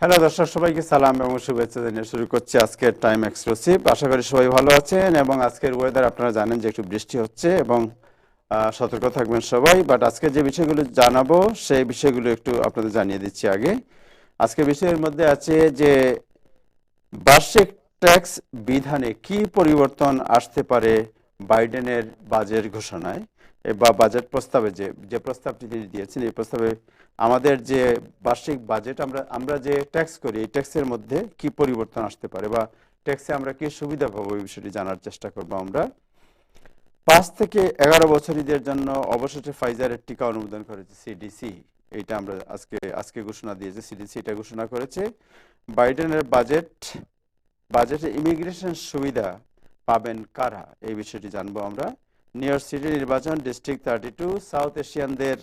Hello দর্শক, সবাইকে সালাম এবং শুভেচ্ছা জানিয়ে শুরু করছি আজকের টাইম এক্সক্লুসিভ। আশা করি সবাই ভালো আছেন এবং আজকের ওয়েদার আপনারা জানেন যে একটু বৃষ্টি হচ্ছে এবং সতর্ক থাকবেন সবাই। বাট আজকে যে বিষয়গুলো জানাবো সেই বিষয়গুলো একটু আপনাদের জানিয়ে দিচ্ছি আগে। আজকে বিষয়ের মধ্যে আছে যে বার্ষিক ট্যাক্স বিধানে কি পরিবর্তন আসতে পারে বাইডেনের বাজেট ঘোষণায় বা বাজেট প্রস্তাবে, যে যে প্রস্তাবটি তিনি দিয়েছেন এই প্রস্তাবে আমাদের যে বার্ষিক বাজেট আমরা আমরা যে ট্যাক্স করি এই ট্যাক্সের মধ্যে কি পরিবর্তন আসতে পারে বা ট্যাক্সে আমরা কি সুবিধা পাবো এই বিষয়টি জানার চেষ্টা করবো আমরা। 5 থেকে 11 বছরীদের জন্য অবশেষে ফাইজারের টিকা অনুমোদন করেছে সিডিসি। এইটা আমরা আজকে আজকে ঘোষণা দিয়েছে, সিডিসি এটা ঘোষণা করেছে। বাইডেনের বাজেটে ইমিগ্রেশন সুবিধা পাবেন কারা, এই বিষয়টি জানবো আমরা। নিউ ইয়র্ক সিটি নির্বাচন, ডিস্ট্রিক্ট 32, সাউথ এশিয়ানদের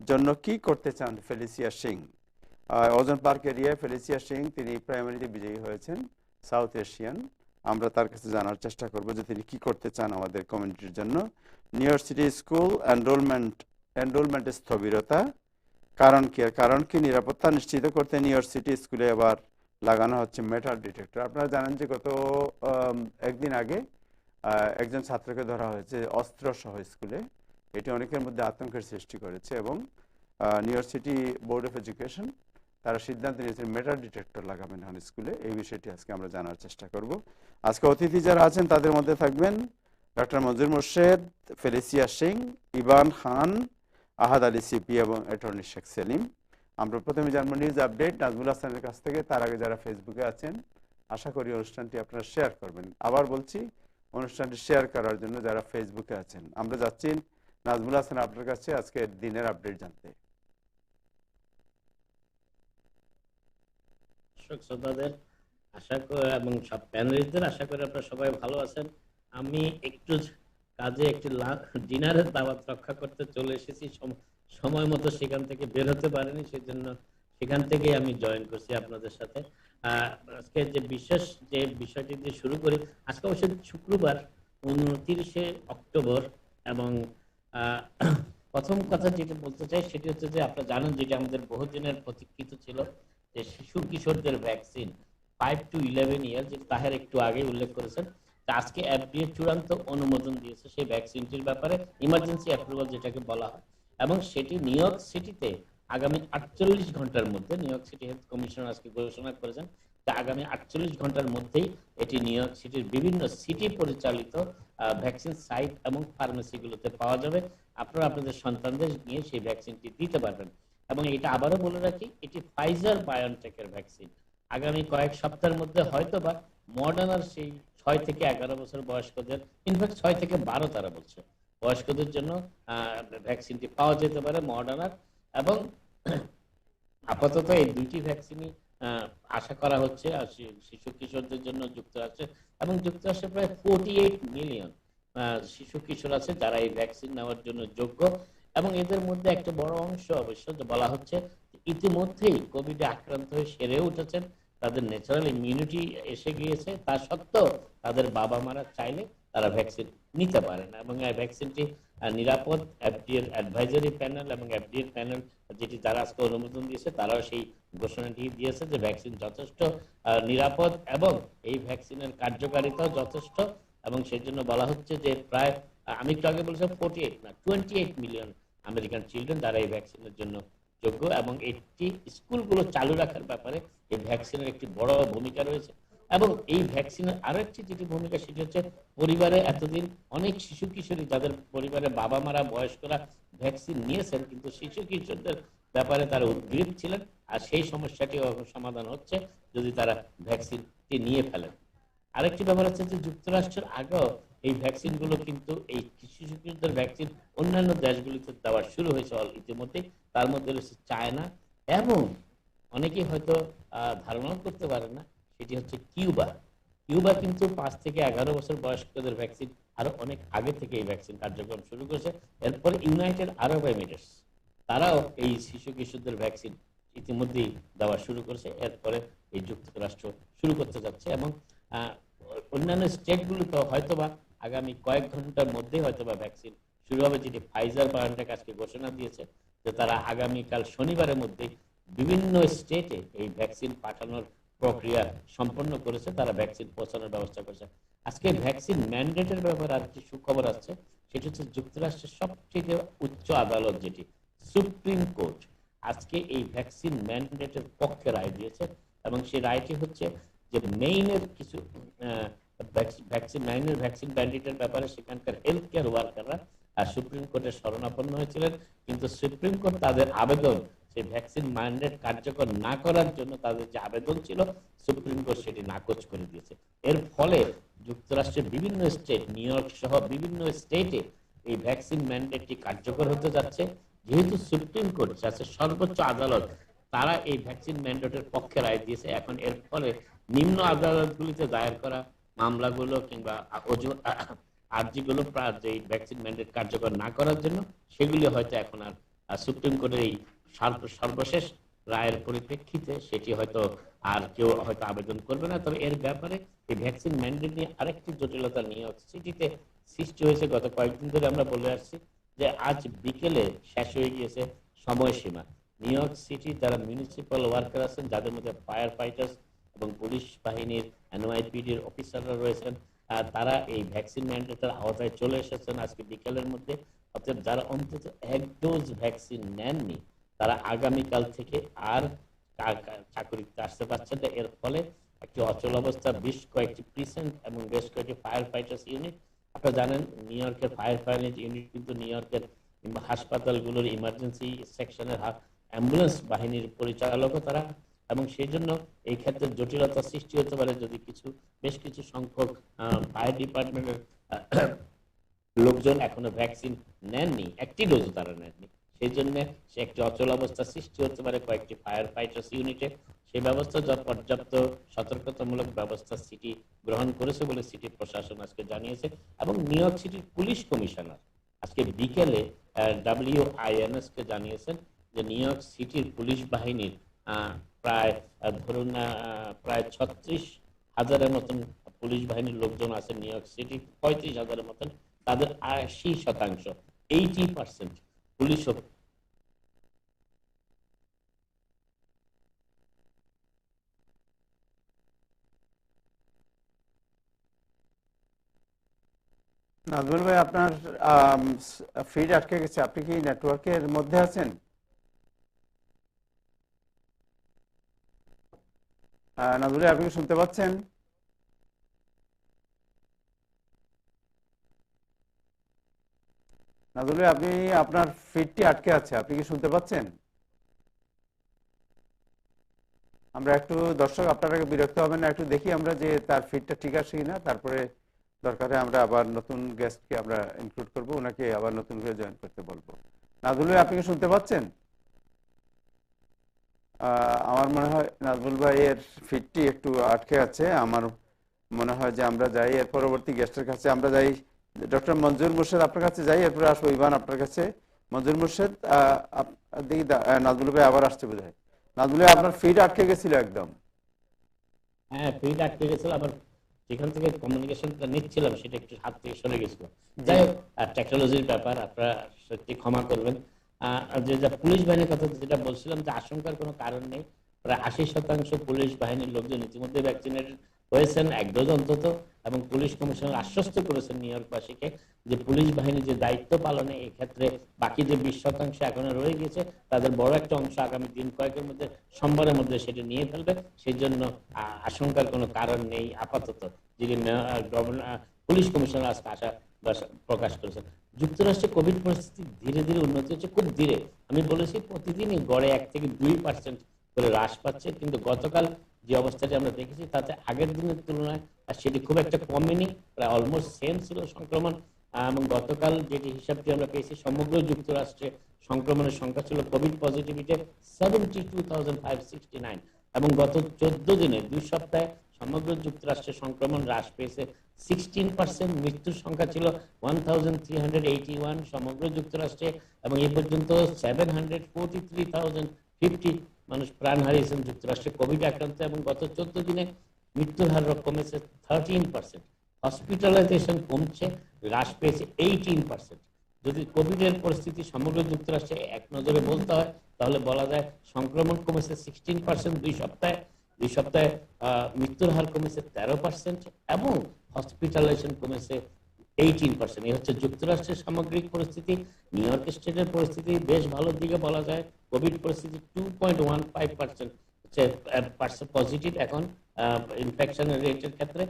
জন্য কি করতে চান ফেলিসিয়া সিং। ওজন পার্ক এরিয়ায় ফেলিসিয়া সিং তিনি প্রাইমারিতে বিজয়ী হয়েছেন, সাউথ এশিয়ান। আমরা তার কাছে জানার চেষ্টা করব যে তিনি কি করতে চান আমাদের কমিউনিটির জন্য। নিউ ইয়র্ক সিটি স্কুল এনরোলমেন্টের স্থবিরতা, কারণ কি নিরাপত্তা নিশ্চিত করতে নিউ ইয়র্ক সিটি স্কুলে এবার লাগানো হচ্ছে মেটাল ডিটেক্টর। আপনারা জানেন যে গত একদিন আগে একজন ছাত্রকে ধরা হয়েছে অস্ত্র সহ স্কুলে। এটি অনেকের মধ্যে আতঙ্কের সৃষ্টি করেছে এবং new York city board of education তারা সিদ্ধান্ত নিয়েছে মেটাল ডিটেক্টর লাগাবেন এখন স্কুলে। এই বিষয়টি আজকে আমরা জানার চেষ্টা করব। আজকে অতিথি যারা আছেন তাদের মধ্যে থাকবেন ডক্টর মঞ্জুর মোর্শেদ, ফেলিসিয়া সিং, ইবান খান, আহাদ আলী সিপি এবং অ্যাটর্নি শেখ সেলিম। আমরা প্রথমে জানবো নিউজ আপডেট নাজমুল হাসানের কাছ থেকে। তার আগে যারা ফেসবুকে আছেন আশা করি অনুষ্ঠানটি আপনারা শেয়ার করবেন। আবার বলছি, অনুষ্ঠানটি শেয়ার করার জন্য যারা ফেসবুকে আছেন। আমরা যাচ্ছি নাজমুল হাসান আপনার কাছে আজকের দিনের আপডেট জানতে। শ্রোতাদের এবং সব প্যানেলিস্টদের আশা করি আপনারা সবাই ভালো আছেন। আমি একটু কাজে একটু ডিনারের দাওয়াত রক্ষা করতে চলে এসেছি, সময় মতো সেখান থেকে বের হতে পারিনি, সেজন্য সেখান থেকে আমি জয়েন করছি আপনাদের সাথে। আজকে যে বিশেষ যে বিষয়টি দিয়ে শুরু করি, আজকে অবশ্যই শুক্রবার 29শে অক্টোবর এবং প্রথম কথা যেটা বলতে চাই সেটি হচ্ছে যে আপনারা জানেন যেটা আমাদের বহুদিনের প্রতীক্ষিত ছিল যে শিশু কিশোরদের ভ্যাকসিন 5 to 11 ইয়ার, যেটা তাহের একটু আগে উল্লেখ করেছেন। আজকে এফডিএ চূড়ান্ত অনুমোদন দিয়েছে সেই ভ্যাকসিনটির ব্যাপারে, ইমার্জেন্সি অ্যাপ্রুভাল যেটাকে বলা হয়, এবং সেটি নিউ ইয়র্ক সিটিতে আগামী 48 ঘন্টার মধ্যে, new York city health commissioner আজকে ঘোষণা করেছেন যে আগামী 48 ঘন্টার মধ্যেই এটি নিউ ইয়র্ক সিটির বিভিন্ন সিটি পরিচালিত ভ্যাকসিন সাইট এবং ফার্মেসিগুলোতে পাওয়া যাবে। আপনারা আপনাদের সন্তানদের নিয়ে সেই ভ্যাকসিনটি দিতে পারবেন। এবং এটা আবারও বলে রাখি, এটি ফাইজার বায়োনটেকের ভ্যাকসিন। আগামী কয়েক সপ্তাহের মধ্যে হয়তো বা মডার্নার সেই 6 থেকে 11 বছর বয়স্কদের, ইনফ্যাক্ট 6 থেকে 12 তারা বলছে, বয়স্কদের জন্য ভ্যাকসিনটি পাওয়া যেতে পারে মডার্নার। এবং আপাতত এই দুইটি ভ্যাকসিনই আশা করা হচ্ছে আর শিশু কিশোরদের জন্য যুক্তরাষ্ট্রে, এবং যুক্তরাষ্ট্রে প্রায় 48 মিলিয়ন শিশু কিশোর আছে যারা এই ভ্যাকসিন নেওয়ার জন্য যোগ্য। এবং এদের মধ্যে একটা বড় অংশ অবশ্য বলা হচ্ছে ইতিমধ্যেই কোভিডে আক্রান্ত হয়ে সেরে উঠেছেন, তাদের ন্যাচারাল ইমিউনিটি এসে গিয়েছে, তা সত্ত্বেও তাদের বাবা মারা চাইলে তারা ভ্যাকসিন নিতে পারে না। এবং এই ভ্যাকসিনটি নিরাপদ। এফডিএ অ্যাডভাইজারি প্যানেল এবং এফডিএ প্যানেল যেটি যারা আজকে অনুমোদন দিয়েছে তারাও সেই ঘোষণাটি দিয়েছে যে ভ্যাকসিন যথেষ্ট নিরাপদ এবং এই ভ্যাকসিনের কার্যকারিতাও যথেষ্ট। এবং সেই জন্য বলা হচ্ছে যে প্রায়, আমি একটু আগে বলেছিলাম 48 না 28 মিলিয়ন আমেরিকান চিলড্রেন যারা এই ভ্যাকসিনের জন্য যোগ্য। এবং এটি স্কুলগুলো চালু রাখার ব্যাপারে এই ভ্যাকসিনের একটি বড় ভূমিকা রয়েছে। এবং এই ভ্যাকসিনের আরো একটি যেটি ভূমিকা সেটি হচ্ছে পরিবারে এতদিন অনেক শিশু কিশোরী যাদের পরিবারে বাবা মারা বয়স্করা ভ্যাকসিন নিয়েছেন কিন্তু শিশু কিশোরদের ব্যাপারে তারা উদ্গ্রীব ছিলেন, আর সেই সমস্যাটি সমাধান হচ্ছে যদি তারা ভ্যাকসিনটি নিয়ে ফেলেন। আরেকটি ব্যাপার হচ্ছে যে যুক্তরাষ্ট্রের আগেও এই ভ্যাকসিনগুলো কিন্তু এই শিশু কিশোরদের ভ্যাকসিন অন্যান্য দেশগুলিতে দেওয়া শুরু হয়েছে ইতিমধ্যে, তার মধ্যে রয়েছে চায়না এবং অনেকেই হয়তো ধারণাও করতে পারেন না সেটি হচ্ছে কিউবা। কিউবা কিন্তু 5 থেকে 11 বছর বয়স্কদের ভ্যাকসিন আরো অনেক আগে থেকে এই ভ্যাকসিন কার্যক্রম শুরু করেছে। এরপরে ইউনাইটেড আরব এমিরেটস তারাও এই শিশু কিশোরদের ভ্যাকসিন ইতিমধ্যেই দেওয়া শুরু করেছে, এরপরে এই যুক্তরাষ্ট্র শুরু করতে যাচ্ছে। এবং অন্যান্য স্টেটগুলোতে হয়তোবা আগামী কয়েক ঘন্টার মধ্যেই হয়তোবা ভ্যাকসিন শুরু হবে, যেটি ফাইজার বায়োনটেক আজকে ঘোষণা দিয়েছে যে তারা আগামীকাল শনিবারের মধ্যে বিভিন্ন স্টেটে এই ভ্যাকসিন পাঠানোর প্রক্রিয়া সম্পন্ন করেছে, তারা ভ্যাকসিন পৌঁছানোর ব্যবস্থা করেছে। আজকে ভ্যাকসিন ম্যান্ডেটের ব্যাপারে আর একটি সুখবর আসছে, সেটি হচ্ছে যুক্তরাষ্ট্রের সবথেকে উচ্চ আদালত যেটি সুপ্রিম কোর্ট আজকে এই ভ্যাকসিন ম্যান্ডেটের পক্ষে রায় দিয়েছে। এবং সেই রায়টি হচ্ছে যে মেইনের কিছু ভ্যাকসিন ম্যান্ডেটের ব্যাপারে সেখানকার হেলথ কেয়ার ওয়ার্কাররা আর সুপ্রিম কোর্টের শরণাপন্ন হয়েছিলেন, কিন্তু সুপ্রিম কোর্ট তাদের আবেদন সেই ভ্যাকসিন ম্যান্ডেট কার্যকর না করার জন্য তাদের যে আবেদন ছিল সুপ্রিম কোর্ট সেটি নাকচ করে দিয়েছে। এর ফলে যুক্তরাষ্ট্রের বিভিন্ন স্টেট, নিউ ইয়র্ক সহ বিভিন্ন স্টেটে এই ভ্যাকসিন ম্যান্ডেটটি কার্যকর হতে যাচ্ছে। যেহেতু সুপ্রিম কোর্ট আছে সর্বোচ্চ আদালত, তারা এই ভ্যাকসিন ম্যান্ডেটের পক্ষে রায় দিয়েছে। এখন এর ফলে নিম্ন আদালতগুলিতে দায়ের করা মামলাগুলো কিংবা আর্জিগুলো যে ভ্যাকসিন ম্যান্ডেট কার্যকর না করার জন্য, সেগুলি হয়তো এখন আর সুপ্রিম কোর্টের এই সর্বশেষ রায়ের পরিপ্রেক্ষিতে সেটি হয়তো আর কেউ হয়তো আবেদন করবে না। তবে এর ব্যাপারে এই ভ্যাকসিন ম্যান্ডেট নিয়ে আরেকটি জটিলতা নিয়ে সিটিতে সৃষ্টি হয়েছে। গত কয়েকদিন ধরে আমরা বলে আসছি যে আজ বিকেলে শেষ হয়ে গিয়েছে সময়সীমা। নিউ ইয়র্ক সিটি যারা মিউনিসিপাল ওয়ার্কার আছেন, যাদের মধ্যে ফায়ার ফাইটার্স এবং পুলিশ বাহিনীর এনওয়াইপিডির অফিসাররা রয়েছেন, তারা এই ভ্যাকসিন ম্যান্ডেটের আওতায় চলে এসেছেন আজকে বিকেলের মধ্যে। অর্থাৎ যারা অন্তত এক ডোজ ভ্যাকসিন নেননি তারা আগামীকাল থেকে আর চাকরিতে আসতে পারছেন না। এর ফলে একটি অচল অবস্থা, বেশ কয়েকটি প্রিসেন্ট এবং বেশ কয়েকটি ফায়ার ফাইটার্স ইউনিট। আপনারা জানেন নিউ ইয়র্কের ফায়ার ফাইটার ইউনিট কিন্তু নিউ ইয়র্কের হাসপাতালগুলোর ইমার্জেন্সি সেকশনের অ্যাম্বুলেন্স বাহিনীর পরিচালকও তারা, এবং সেই জন্য এই ক্ষেত্রে জটিলতা সৃষ্টি হতে পারে যদি বেশ কিছু সংখ্যক ফায়ার ডিপার্টমেন্টের লোকজন এখনো ভ্যাকসিন নেননি, একটি ডোজও তারা নেননি। সেই জন্য সে একটি অচল অবস্থা সৃষ্টি হতে পারে কয়েকটি ফায়ার ফাইটার্স ইউনিটে। সেই ব্যবস্থা পর্যাপ্ত সতর্কতামূলক ব্যবস্থা সিটি গ্রহণ করেছে বলে সিটি প্রশাসন আজকে জানিয়েছে। এবং নিউ ইয়র্ক সিটির পুলিশ কমিশনার আজকে বিকেলে WINS কে জানিয়েছেন যে নিউ ইয়র্ক সিটির পুলিশ বাহিনীর প্রায় ধরুন প্রায় 36,000-এর মতন পুলিশ বাহিনীর লোকজন আছে নিউ ইয়র্ক সিটি, 35,000-এর মতন, তাদের 80% 80% পুলিশ নাজমুল ভাই, আপনার ফিড আটকে গেছে, আপনি কি নেটওয়ার্কের মধ্যে আছেন? নাজমুল ভাই, আপনি কি শুনতে পাচ্ছেন? নাজমুল ভাই, আপনি আপনার ফিডটি আটকে আছে, আপনি কি শুনতে পাচ্ছেন? আমরা একটু, দর্শক আপনারা বিরক্ত হবেন না, একটু দেখি আমরা যে তার ফিডটা ঠিক আছে কিনা, তারপরে দরকারে আমরা আবার নতুন গেস্টকে আমরা ইনক্লুড করব, ওনাকে আবার নতুন করে জয়েন করতে বলবো। নাজমুল ভাই, আপনি কি শুনতে পাচ্ছেন? আমার মনে হয় নাজমুল ভাইয়ের ফিডটি একটু আটকে আছে। আমার মনে হয় যে আমরা যাই এর পরবর্তী গেস্টের কাছে, আমরা যাই ডক্টর মঞ্জুর মুর্শেদ, আপনার কাছে যাই, এরপরে আসবো ইভান আপনার কাছে। মঞ্জুর মুর্শেদ, দেখি নাজমুল ভাই আবার আসছে বোধ হয়। নাজমুল ভাই, আপনার ফিড আটকে গেছিল একদম। হ্যাঁ, ফিড আটকে গেছিল, আবার যেখান থেকে কমিউনিকেশনটা নিচ্ছিলাম সেটা একটু হাত থেকে সরে গেছিল। যাই হোক, টেকনোলজির ব্যাপার, আপনারা সত্যি ক্ষমা করবেন। যে পুলিশ বাহিনীর কথা যেটা বলছিলাম, যে আশঙ্কার কোনো কারণ নেই। প্রায় 80% পুলিশ বাহিনীর লোকজন ইতিমধ্যে ভ্যাকসিনেটেড হয়েছেন, এক ডোজ অন্তত। এবং পুলিশ কমিশনার আশ্বস্ত করেছেন নিউ ইয়র্কবাসীকে যে পুলিশ বাহিনী যে দায়িত্ব পালনে এই ক্ষেত্রে বাকি যে 20% এখনো রয়ে গেছে, তাদের বড় একটা অংশ আগামী দিন কয়েকের মধ্যে, সোমবারের মধ্যে সেটা নিয়ে ফেলবে। সেই জন্য আশঙ্কার কোনো কারণ নেই আপাতত, যিনি পুলিশ কমিশনার আজকে আশা প্রকাশ করেছেন। যুক্তরাষ্ট্রে কোভিড পরিস্থিতি ধীরে ধীরে উন্নতি হচ্ছে, খুব ধীরে। আমি বলেছি প্রতিদিনই গড়ে 1 থেকে 2% করে হ্রাস পাচ্ছে, কিন্তু গতকাল যে অবস্থাটি আমরা দেখেছি তাতে আগের দিনের তুলনায় সেটি খুব একটা কমেনি, প্রায় অলমোস্ট সেম ছিল সংক্রমণ। এবং গতকাল যেটি হিসাবটি আমরা পেয়েছি, সমগ্র যুক্তরাষ্ট্রে সংক্রমণের সংখ্যা ছিল কোভিড পজিটিভিটি 72,569, এবং গত 14 দিনে 2 সপ্তাহে সমগ্র যুক্তরাষ্ট্রে সংক্রমণ হ্রাস পেয়েছে 16%। মৃত্যুর সংখ্যা ছিল 1381 সমগ্র যুক্তরাষ্ট্রে, এবং এ পর্যন্ত 743,050 মানুষ প্রাণ হারিয়েছেন যুক্তরাষ্ট্রে কোভিড আক্রান্ত। এবং গত 14 দিনে মৃত্যুর হার কমেছে 13%, হসপিটালাইজেশন কমছে, হ্রাস পেয়েছে 18%। যদি কোভিডের পরিস্থিতি সমগ্র যুক্তরাষ্ট্রে এক নজরে বলতে হয়, তাহলে বলা যায় সংক্রমণ কমেছে 16%, 2 সপ্তাহে মৃত্যুর হার কমেছে 13% এবং হসপিটালাইজেশন কমেছে 18%। এই হচ্ছে যুক্তরাষ্ট্রের সামগ্রিক পরিস্থিতি। নিউ ইয়র্ক স্টেটের পরিস্থিতি বেশ ভালোর দিকে বলা যায়। কোভিড পরিস্থিতি 2.15% হচ্ছে পজিটিভ এখন ইনফেকশন রেটের ক্ষেত্রে।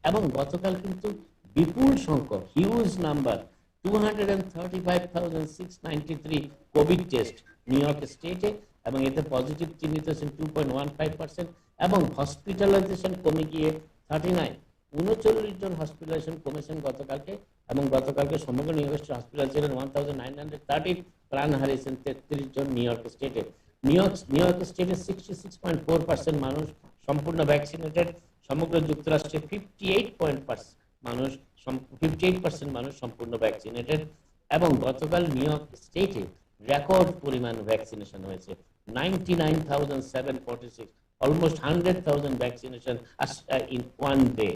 এবং গতকাল কিন্তু বিপুল সংখ্যক huge number 235,693 Covid test new York স্টেটে, এবং এতে পজিটিভ চিহ্নিত হয়েছেন 2.15%, এবং হসপিটালাইজেশন কমে গিয়ে 39 জন হসপিটালাইজেশন কমেছেন গতকালকে। এবং গতকালকে সমগ্র নিউ ইয়র্ক হসপিটাল ছিলেন 1930, প্রাণ হারিয়েছেন 33 জন নিউ ইয়র্ক স্টেটে। নিউ ইয়র্ক স্টেটে 66.4% মানুষ সম্পূর্ণ ভ্যাকসিনেটেড। সমগ্র যুক্তরাষ্ট্রে 58% মানুষ সম্পূর্ণ ভ্যাকসিনেটেড। এবং গতকাল নিউ ইয়র্ক স্টেটে রেকর্ড পরিমাণ ভ্যাকসিনেশন হয়েছে, 99,746, almost 100,000 vaccination in one day.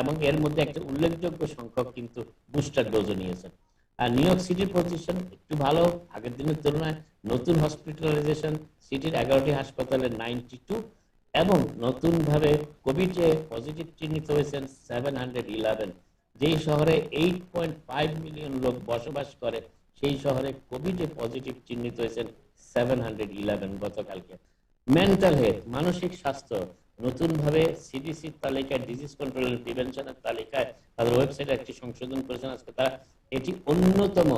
এবং এর মধ্যে একটা উল্লেখযোগ্য সংখ্যক কিন্তু বুস্টার ডোজও নিয়েছেন। আর নিউ ইয়র্ক সিটির পজিশন একটু ভালো আগের দিনের তুলনায়। নতুন হসপিটালাইজেশন সিটির 11টি হাসপাতালে 92, এবং নতুনভাবে কোভিডে পজিটিভ চিহ্নিত হয়েছেন 711। যেই শহরে 8.5 মিলিয়ন লোক বসবাস করে সেই শহরে কোভিডে পজিটিভ চিহ্নিত হয়েছেন 711 গতকালকে। মেন্টাল হেলথ, মানসিক স্বাস্থ্য, নতুনভাবে সিডিসির তালিকায়, ডিজিজ কন্ট্রোল এন্ড প্রিভেনশনের তালিকায় তাদের ওয়েবসাইটে একটি সংশোধন করেছেন আজকে তারা। এটি অন্যতম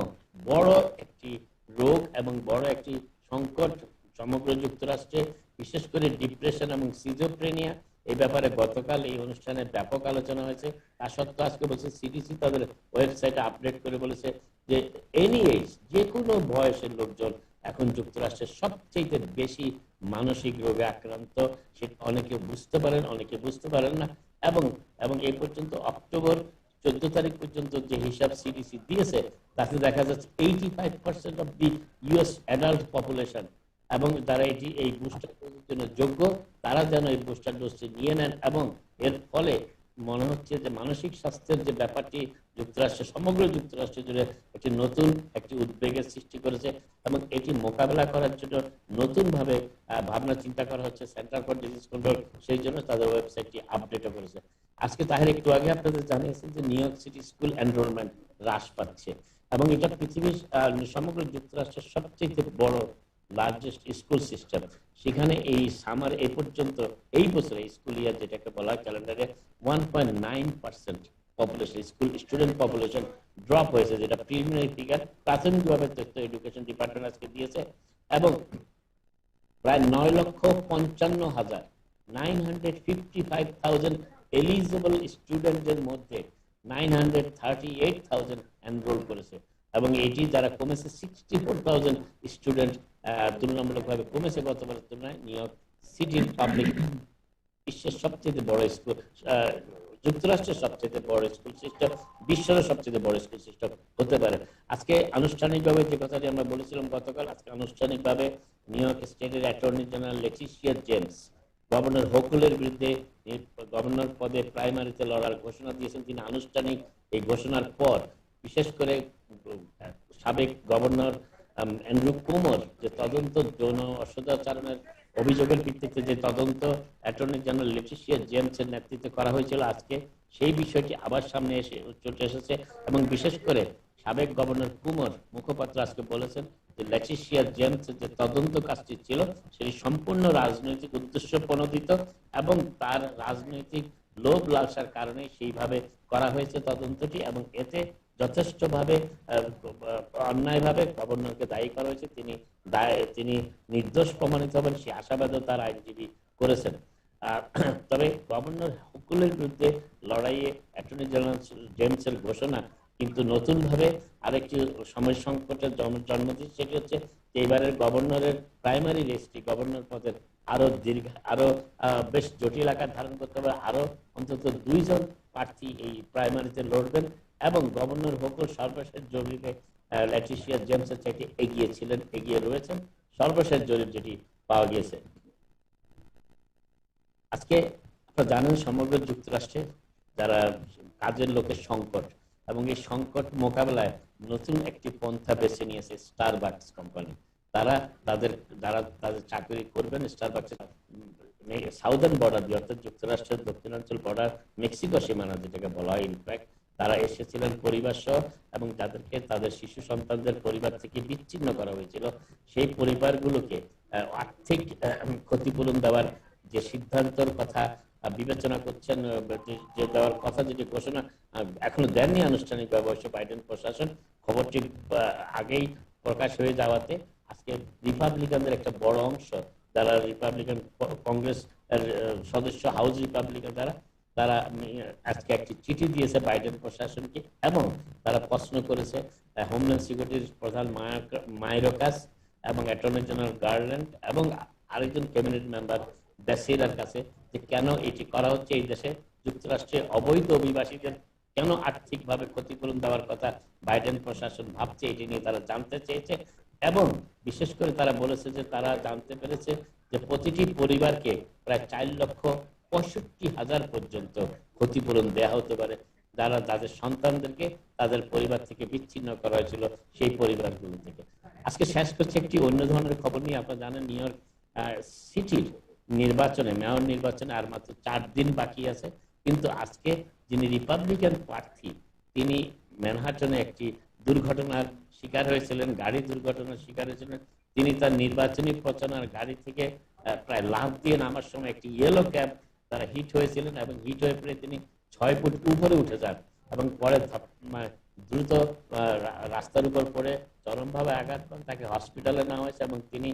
বড় একটি রোগ এবং বড় একটি সংকট সমগ্র যুক্তরাষ্ট্রে, বিশেষ করে ডিপ্রেশন এবং সিজোফ্রেনিয়া। এই ব্যাপারে গতকাল এই অনুষ্ঠানে ব্যাপক আলোচনা হয়েছে। তা সত্ত্বেও আজকে বলছে সিডিসি তাদের ওয়েবসাইটে আপডেট করে বলেছে যে এনি এজ, যে কোনো বয়সের লোকজন এখন যুক্তরাষ্ট্রের সবচেয়ে বেশি মানসিক রোগে আক্রান্ত। সেটা অনেকে বুঝতে পারেন, অনেকে বুঝতে পারেন না। এবং এবং এই পর্যন্ত অক্টোবর 14 তারিখ পর্যন্ত যে হিসাব সিডিসি দিয়েছে তাতে দেখা যাচ্ছে 85% of the US adult population এবং যারা এই বুস্টার ডোজের জন্য যোগ্য তারা যেন এই বুস্টার ডোজটি নিয়ে নেন। এবং এর ফলে মনে হচ্ছে যে মানসিক স্বাস্থ্যের যে ব্যাপারটি যুক্তরাষ্ট্রে, সমগ্র যুক্তরাষ্ট্র জুড়ে একটি উদ্বেগের সৃষ্টি করেছে। এবং এটি মোকাবেলা করার জন্য নতুনভাবে ভাবনা চিন্তা করা হচ্ছে সেন্টার ফর ডিজিজ কন্ট্রোল, সেই জন্য তাদের ওয়েবসাইটটি আপডেটও করেছে। আজকে তাহের একটু আগে আপনাদের জানিয়েছেন যে new York city school enrolment হ্রাস পাচ্ছে, এবং এটা পৃথিবীর সমগ্র যুক্তরাষ্ট্রের সবচেয়ে বড় লার্জেস্ট স্কুল সিস্টেম। সেখানে এই সামার এই পর্যন্ত এই বছরে স্কুল ইয়ার যেটাকে বলা হয় ক্যালেন্ডারে 1.9% population, school student population drop হয়েছে, যেটা প্রিলিমিনারি ফিগার প্রাথমিকভাবে তথ্য এডুকেশন ডিপার্টমেন্ট আজকে দিয়েছে। এবং প্রায় 9,55,000 955,000 এলিজিবল স্টুডেন্টদের মধ্যে 938,000 এনরোল করেছে। এবং এটি যারা কমেছে 64,000 স্টুডেন্ট তুলনামূলকভাবে কমেছে গতবারের তুলনায়। নিউ ইয়র্ক সিটির পাবলিক বিশ্বের সবচেয়ে বড় স্কুল, যুক্তরাষ্ট্রের সবচেয়ে বড় স্কুল সিস্টেম, বিশ্বের সবচেয়ে বড় স্কুল সিস্টেম হতে পারে। আজকে আনুষ্ঠানিকভাবে যে কথাটি আমরা বলেছিলাম গতকাল, আজকে আনুষ্ঠানিকভাবে নিউ ইয়র্ক স্টেটের attorney general Letitia James governor হোকুলের বিরুদ্ধে গভর্নর পদে প্রাইমারিতে লড়ার ঘোষণা দিয়েছেন। তিনি আনুষ্ঠানিক এই ঘোষণার পর বিশেষ করে সাবেক গভর্নর অ্যান্ড্রু কুমোর যে তদন্ত যৌন অসদাচরণের অভিযোগের ভিত্তিতে যে তদন্ত অ্যাটর্নি জেনারেল লেটিশিয়া জেমসের নেতৃত্বে করা হয়েছিল, আজকে সেই বিষয়টি আবার সামনে চলে এসেছে। এবং বিশেষ করে সাবেক গভর্নর কুমোর মুখপাত্র আজকে বলেছেন যে লেটিশিয়া জেমসের যে তদন্ত কাজটি ছিল সেটি সম্পূর্ণ রাজনৈতিক উদ্দেশ্য প্রণোদিত এবং তার রাজনৈতিক লোভ লালসার কারণে সেইভাবে করা হয়েছে তদন্তটি। এবং এতে যথেষ্টভাবে অন্যায়ভাবে গভর্নরকে দায়ী করা হয়েছে। তিনি নির্দোষ প্রমাণিত হবেন সে আশাবাদও তার আইনজীবী করেছেন। তবে গভর্নর হুকুলের বিরুদ্ধে লড়াইয়ে অ্যাটর্নি জেনারেল জেমসের ঘোষণা কিন্তু নতুনভাবে আরেকটি সময় সংকটের জন্ম দিচ্ছে। সেটি হচ্ছে এইবারের গভর্নরের প্রাইমারি রেসটি গভর্নর পদের আরো বেশ জটিল আকার ধারণ করতে হবে। আরো অন্তত 2 জন প্রার্থী এই প্রাইমারিতে লড়বেন এবং গভর্নর হোকুল সর্বশেষ জরিপে লেটিশিয়া জেমসের চাইতে এগিয়ে রয়েছেন, সর্বশেষ জরিপ যেটি পাওয়া গিয়েছে। আজকে আপনারা জানেন সমগ্র যুক্তরাষ্ট্রে যারা কাজের লোকের সংকট এবং এই সংকট মোকাবেলায় নতুন একটি পন্থা বেছে নিয়েছে স্টারবাকস কোম্পানি। তারা তাদের যারা তাদের চাকরি করবেন স্টারবাকসে সাউদার্ন বর্ডার দিয়ে, অর্থাৎ যুক্তরাষ্ট্রের দক্ষিণাঞ্চল বর্ডার মেক্সিকো সীমানা যেটাকে বলা হয়, ইনফ্যাক্ট তারা এসেছিলেন পরিবার সহ, এবং তাদেরকে তাদের শিশু সন্তানদের পরিবার থেকে বিচ্ছিন্ন করা হয়েছিল। সেই পরিবারগুলোকে আর্থিক ক্ষতিপূরণ দেওয়ার যে সিদ্ধান্তের কথা বিবেচনা করছেন, যে দেওয়ার কথা, যেটি ঘোষণা এখনো দেননি আনুষ্ঠানিকভাবে অবশ্য বাইডেন প্রশাসন, খবরটি আগেই প্রকাশ হয়ে যাওয়াতে আজকে রিপাবলিকানদের একটা বড় অংশ, যারা রিপাবলিকান কংগ্রেস সদস্য, হাউস রিপাবলিকান যারা, তারা আজকে একটি চিঠি দিয়েছে বাইডেন প্রশাসনকে, এবং তারা প্রশ্ন করেছে হোমল্যান্ড সিকিউরিটির প্রধান মাইরোকাস এবং অ্যাটর্নি জেনারেল গার্ল্যান্ড এবং আরেকজন ক্যাবিনেট মেম্বার বেসিরার কাছে, যে কেন এটি করা হচ্ছে, এই দেশে যুক্তরাষ্ট্রে অবৈধ অভিবাসীদের কেন আর্থিকভাবে ক্ষতিপূরণ দেওয়ার কথা বাইডেন প্রশাসন ভাবছে, এটি নিয়ে তারা জানতে চেয়েছে। এবং বিশেষ করে তারা বলেছে যে তারা জানতে পেরেছে যে প্রতিটি পরিবারকে প্রায় 4,65,000 পর্যন্ত ক্ষতিপূরণ দেয়া হতে পারে, যারা যাদের সন্তানদেরকে তাদের পরিবার থেকে বিচ্ছিন্ন করা হয়েছিল সেই পরিবারগুলো থেকে। আজকে শেষ করছে একটি অন্য ধরনের খবর নিয়ে। আপনারা জানেন নিউ ইয়র্ক সিটির নির্বাচনে, মেয়র নির্বাচনে আর মাত্র 4 দিন বাকি আছে, কিন্তু আজকে যিনি রিপাবলিকান প্রার্থী তিনি ম্যানহাটনে একটি দুর্ঘটনার শিকার হয়েছিলেন, গাড়ি দুর্ঘটনার শিকার হয়েছিলেন। তিনি তার নির্বাচনী প্রচারণার গাড়ি থেকে প্রায় লাফ দিয়ে নামার সময় একটি ইয়েলো ক্যাব তারা হিট হয়েছিলেন, এবং হিট হয়ে পড়ে তিনি 6 ফুট উপরে উঠে যান, এবং পরে দ্রুত রাস্তার উপর পড়ে চরমভাবে আঘাত পান। তাকে হসপিটালে নেওয়া হয়েছে, এবং তিনি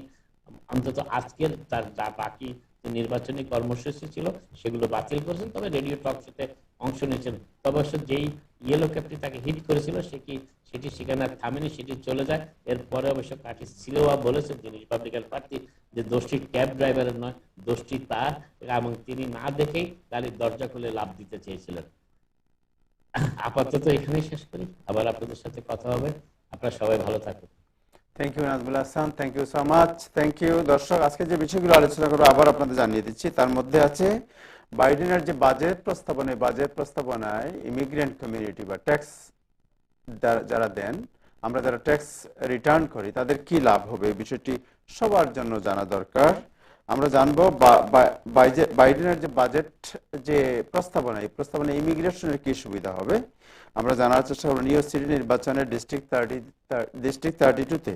অন্তত আজকের তার যা বাকি নির্বাচনী কর্মসূচি ছিল সেগুলো বাতিল করেছেন, তবে রেডিও টক শোতে অংশ নিয়েছেন। তবে অবশ্য যেই ইয়েলো ক্যাবটি তাকে হিট করেছিল সেটি সেখানে থামেনি, সেটি চলে যায়। এরপরে অবশ্য কার্টিস সিলোয়া বলেছেন, যিনি রিপাবলিকান প্রার্থী, যে দোষটি ক্যাব ড্রাইভারের নয়, দোষটি তার, এবং তিনি না দেখেই গাড়ির দরজা খুলে লাফ দিতে চেয়েছিলেন। আপাতত এখানেই শেষ করি, আবার আপনাদের সাথে কথা হবে। আপনারা সবাই ভালো থাকুন। Thank you Nazmul Hasan, thank you so much, thank you. দর্শক, আজকে যে বিষয়গুলো আলোচনা করবো আবার আপনাদের জানিয়ে দিচ্ছি। তার মধ্যে আছে বাইডেনের যে বাজেট প্রস্তাবনায় ইমিগ্রেন্ট কমিউনিটি বা ট্যাক্স যারা দেন, আমরা যারা ট্যাক্স রিটার্ন করি, তাদের কি লাভ হবে, এই বিষয়টি সবার জন্য জানা দরকার। আমরা জানবো বাইডেনের যে বাজেট যে প্রস্তাবনা, এই প্রস্তাবনায় ইমিগ্রেশনের কি সুবিধা হবে আমরা জানার চেষ্টা করব। নিউ ইয়র্ক সিটি নির্বাচনের ডিস্ট্রিক্ট 32-তে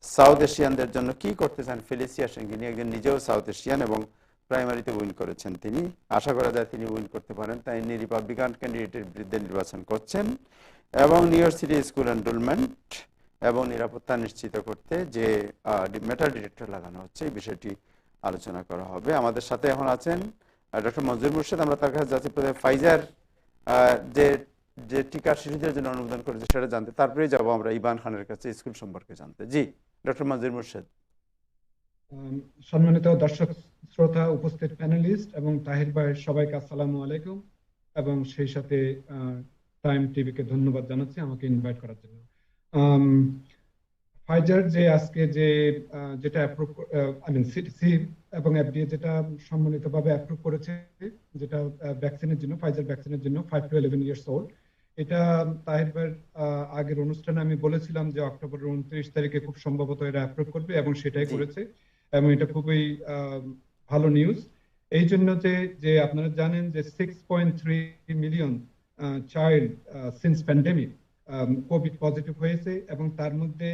সাউথ এশিয়ানদের জন্য কি করতে চান ফেলিসিয়া সেঙ্গিনি, একজন নিজেও সাউথ এশিয়ান এবং প্রাইমারিতে উইন করেছেন তিনি। আশা করা যায় তিনি উইন করতে পারেন, তাই তিনি রিপাবলিকান ক্যান্ডিডেটের বিরুদ্ধে নির্বাচন করছেন। এবং new York city school enrolment এবং নিরাপত্তা নিশ্চিত করতে যে মেটাল ডিটেক্টর লাগানো হচ্ছে, এই বিষয়টি আলোচনা করা হবে। আমাদের সাথে এখন আছেন ডক্টর মঞ্জুর মুর্শেদ। আমরা তার কাছে যাচ্ছি ফাইজার যে টিকা শিশুদের জন্য অনুমোদন করেছে সেটা জানতে, তারপরে যাবো আমরা ইবান খানের কাছে স্কুল সম্পর্কে জানতে। জি ডক্টর মঞ্জুর মুর্শেদ। সম্মানিত দর্শক শ্রোতা, উপস্থিত প্যানেলিস্ট এবং তাহির ভাই, সবাইকে আসসালামু আলাইকুম, এবং সেই সাথে টাইম টিভিকে ধন্যবাদ জানাচ্ছি আমাকে ইনভাইট করার জন্য। ফাইজার যে আজকে যেটা অ্যাপ্রুভ, সিটিসি এবং এফডিএ যেটা সম্মিলিতভাবে অ্যাপ্রুভ করেছে, যেটা ভ্যাকসিনের জন্য, ফাইজার ভ্যাকসিনের জন্য 5 to 11 ইয়ার্স ওল্ড, এটা তাহির ভাইয়ের আগের অনুষ্ঠানে আমি বলেছিলাম যে অক্টোবরের 29 তারিখে খুব সম্ভবত এরা অ্যাপ্রুভ করবে, এবং সেটাই করেছে, এবং এটা খুবই ভালো নিউজ। এই জন্য যে আপনারা জানেন যে 6.3 million child since pandemic Covid positive হয়েছে, এবং তার মধ্যে